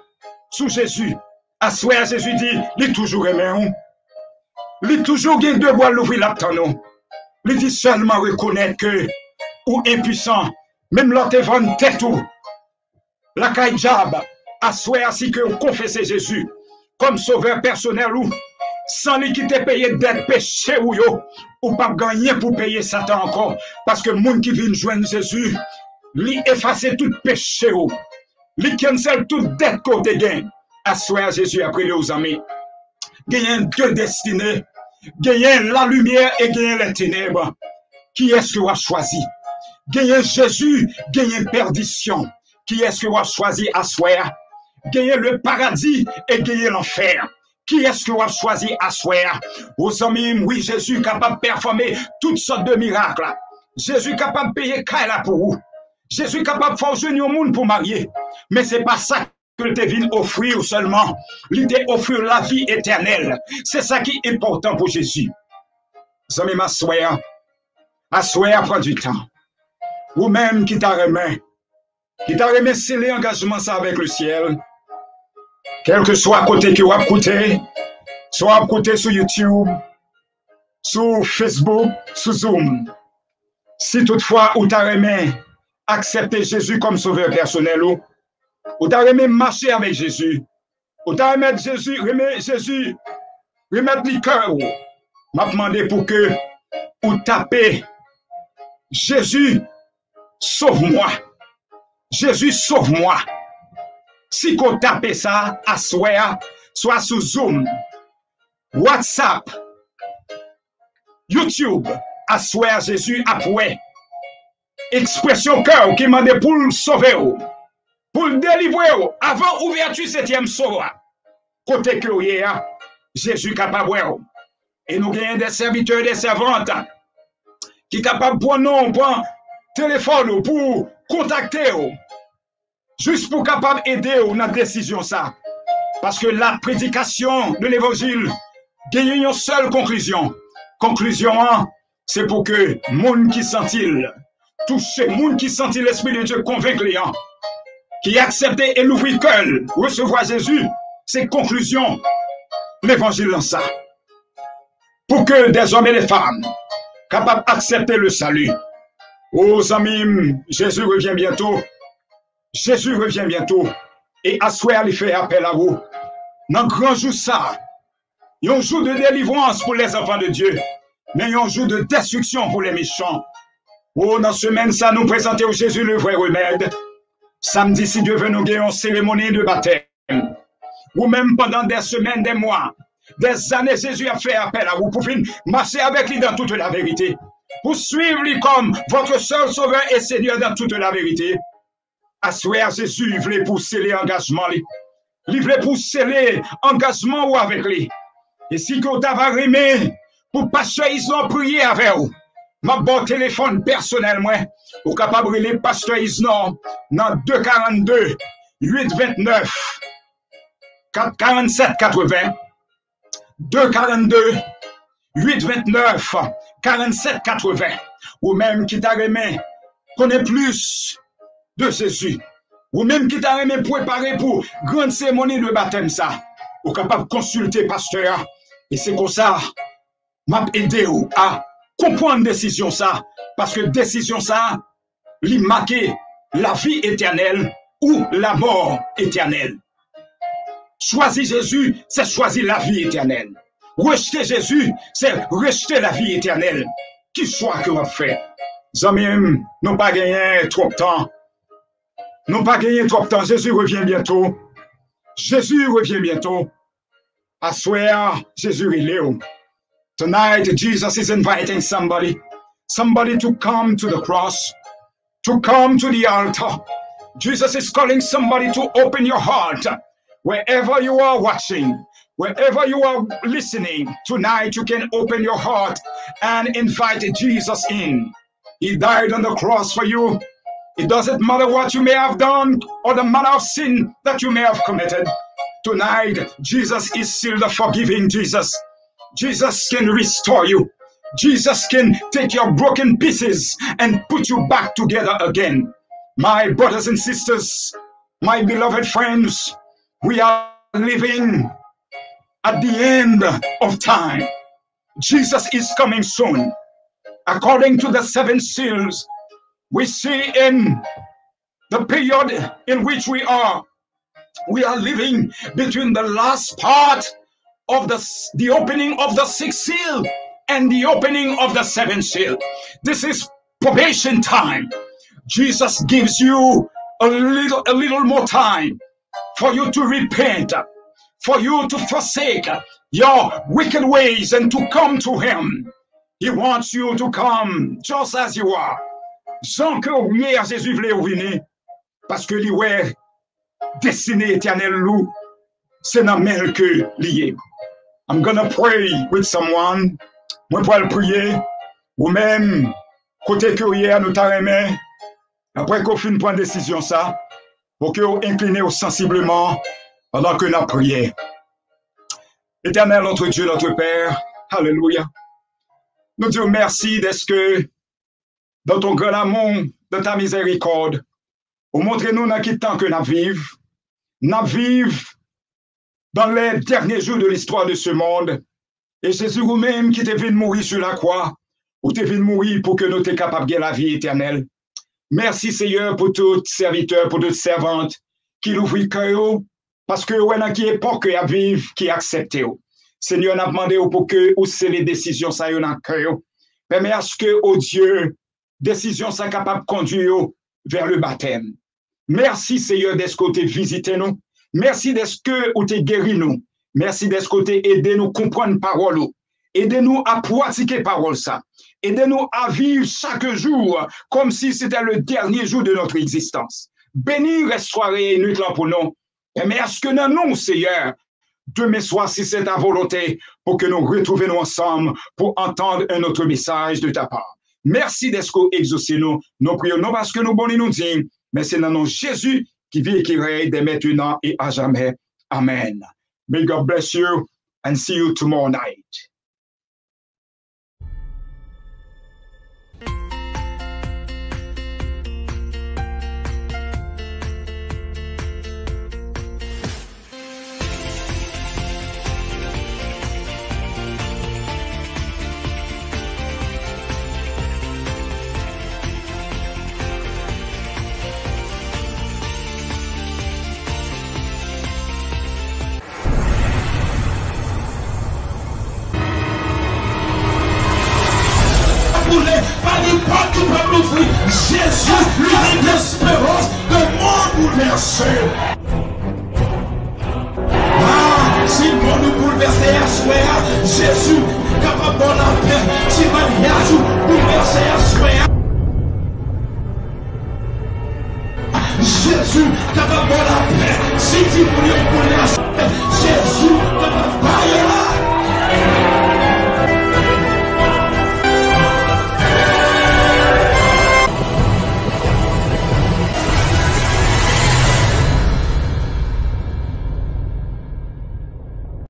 sous Jésus. À soi, Jésus dit, il est toujours aimé. Il est toujours gain de boire l'ouvrir la tonneau. Il dit seulement reconnaître que, ou impuissant, même l'autre vend tête ou, la caille jab, à soi, ainsi que vous confessez Jésus, comme sauveur personnel ou, sans lui quitter payer dette péché ou pas gagner pour payer Satan encore, parce que le monde qui vient joindre Jésus, lui effacer tout péché ou, lui cancel toute dette côté gain. Assoir Jésus après les amis. Gagnez deux destinées. Gagnez la lumière et gagnez les ténèbres. Qui est-ce que vous avez choisi? Gagnez Jésus, gagnez perdition. Qui est-ce que vous avez choisi assoir? Gagnez le paradis et gagnez l'enfer. Qui est-ce que vous avez choisi assoir? Aux amis, oui, Jésus est capable de performer toutes sortes de miracles. Jésus est capable de payer Kaila pour vous. Jésus est capable de faire jeûner au monde pour marier. Mais ce n'est pas ça que te vient offrir seulement. L'idée offrir la vie éternelle. C'est ça qui est important pour Jésus. Amis, m'assoir. Assoir prend du temps. Ou même qui t'a remis. Qui t'a remis sceller l'engagement ça avec le ciel. Quel que soit côté que vous avez écouté, soit écouté sur YouTube, sur Facebook, sur Zoom. Si toutefois ou t'a remis accepter Jésus comme sauveur personnel, ou t'as aimé marcher avec Jésus, ou t'as aimé Jésus, remettre le cœur, m'a demandé pour que ou taper Jésus, sauve-moi. Jésus, sauve-moi. Si qu'on tape ça, à soit sous Zoom, WhatsApp, YouTube, à Jésus, après. Expression cœur qui m'a dit pour le sauver, pour le délivrer, avant ouverture 7e sauveur. Côté que Jésus capable. Et nous gagnons des serviteurs et des servantes qui sont capables pour nous, pour téléphone, pour contacter, juste pour capable aider dans la décision ça. Parce que la prédication de l'évangile gagne une seule conclusion. Conclusion, c'est pour que les gens qui sentent touché, les gens qui sentent l'Esprit de Dieu convaincre les gens, qui acceptent et l'ouvrir cœur, recevoir Jésus, c'est conclusion. L'évangile dans ça. Pour que des hommes et des femmes capables d'accepter le salut. Oh amis, Jésus revient bientôt. Jésus revient bientôt. Et à souhait, il fait appel à vous. Dans le grand jour ça, il y a un jour de délivrance pour les enfants de Dieu, mais il y a un jour de destruction pour les méchants. Oh, dans ce semaine, ça nous présente au Jésus le vrai remède. Samedi, si Dieu veut nous gagner une cérémonie de baptême. Ou même pendant des semaines, des mois, des années, Jésus a fait appel à vous pour marcher avec lui dans toute la vérité. Pour suivre lui comme votre seul sauveur et Seigneur dans toute la vérité. À souhait, Jésus, il voulait pousser l'engagement. Il voulait pousser l'engagement avec lui. Et si vous avez aimé, pour pasteur, ils ont prié avec vous. Ma bon téléphone personnel, moi, vous capable de les pasteur Isnon dans 242 829 47 80 242 829 47 80 ou même qui t'a aimé connaît plus de Jésus ou même qui t'a aimé préparer pour grande cérémonie de baptême ça ou capable de consulter pasteur et c'est comme ça m'a aidé à comprendre décision ça parce que décision ça lui marquer la vie éternelle ou la mort éternelle. Choisir Jésus, c'est choisir la vie éternelle. Rejeter Jésus, c'est rejeter la vie éternelle. Qui soit que l'on fait. Amis, nous pas gagné trop de temps. Nous pas gagné trop de temps. Jésus revient bientôt. Jésus revient bientôt. I swear, Jésus est là. Tonight, Jesus is inviting somebody to come to the cross, to come to the altar. Jesus is calling somebody to open your heart. Wherever you are watching, wherever you are listening, tonight you can open your heart and invite Jesus in. He died on the cross for you. It doesn't matter what you may have done or the manner of sin that you may have committed. Tonight, Jesus is still the forgiving Jesus. Jesus can restore you. Jesus can take your broken pieces and put you back together again. My brothers and sisters, my beloved friends, we are living at the end of time. Jesus is coming soon. According to the 7 seals, we see in the period in which we are living between the last part of the opening of the 6th seal and the opening of the 7th seal. This is probation time. Jesus gives you a little more time for you to repent, for you to forsake your wicked ways and to come to him. He wants you to come just as you are. Sans que hier Jésus voulait venir, parce que lui ouais destiné éternel loup, c'est dans main que lié. I'm gonna pray with someone. Moi pour le prier, ou même côté que hier nous t'a aimé, après qu'on finisse prendre décision ça, pour que vous inclinez sensiblement pendant que nous prions. Éternel, notre Dieu, notre Père, alléluia. Nous disons merci d'être que dans ton grand amour, dans ta miséricorde, vous montrez-nous dans quel temps que nous vivons. Nous vivons dans les derniers jours de l'histoire de ce monde. Et Jésus vous-même qui t'est venu mourir sur la croix, ou t'est venu mourir pour que nous soyons capables de la vie éternelle. Merci Seigneur pour tout serviteur, pour toute servante qui l'ouvre le cœur, parce que ouais, dans qui époque à vivre, qui accepte. Seigneur, on a demandé pour que ou c'est les décisions ça dans le cœur. Permets à ce que, oh Dieu, décision sont capables de conduire vers le baptême. Merci Seigneur d'être côté visiter nous. Merci d'être que ou t'es guéri nous. Merci d'être côté aider nous comprendre parole. Aidez-nous à pratiquer parole ça. Aidez-nous à vivre chaque jour comme si c'était le dernier jour de notre existence. Bénis reste soirée et nuit là pour nous. Mais est-ce que dans nous, Seigneur, demain soir, si c'est ta volonté, pour que nous retrouvions ensemble pour entendre un autre message de ta part. Merci d'être exaucé nous. Nous prions non parce que nous bonnons nous disons, mais c'est dans le nom de Jésus qui vit et qui règne dès maintenant et à jamais. Amen. May God bless you and see you tomorrow night. Jésus, lui l'espérance de mon bouleversé. Ah, si le monde nous bouleversé à soir, Jésus, capable de la paix, si mariage bouleversé à soir. Jésus, capable de la paix, si tu voulais bouleverser, Jésus.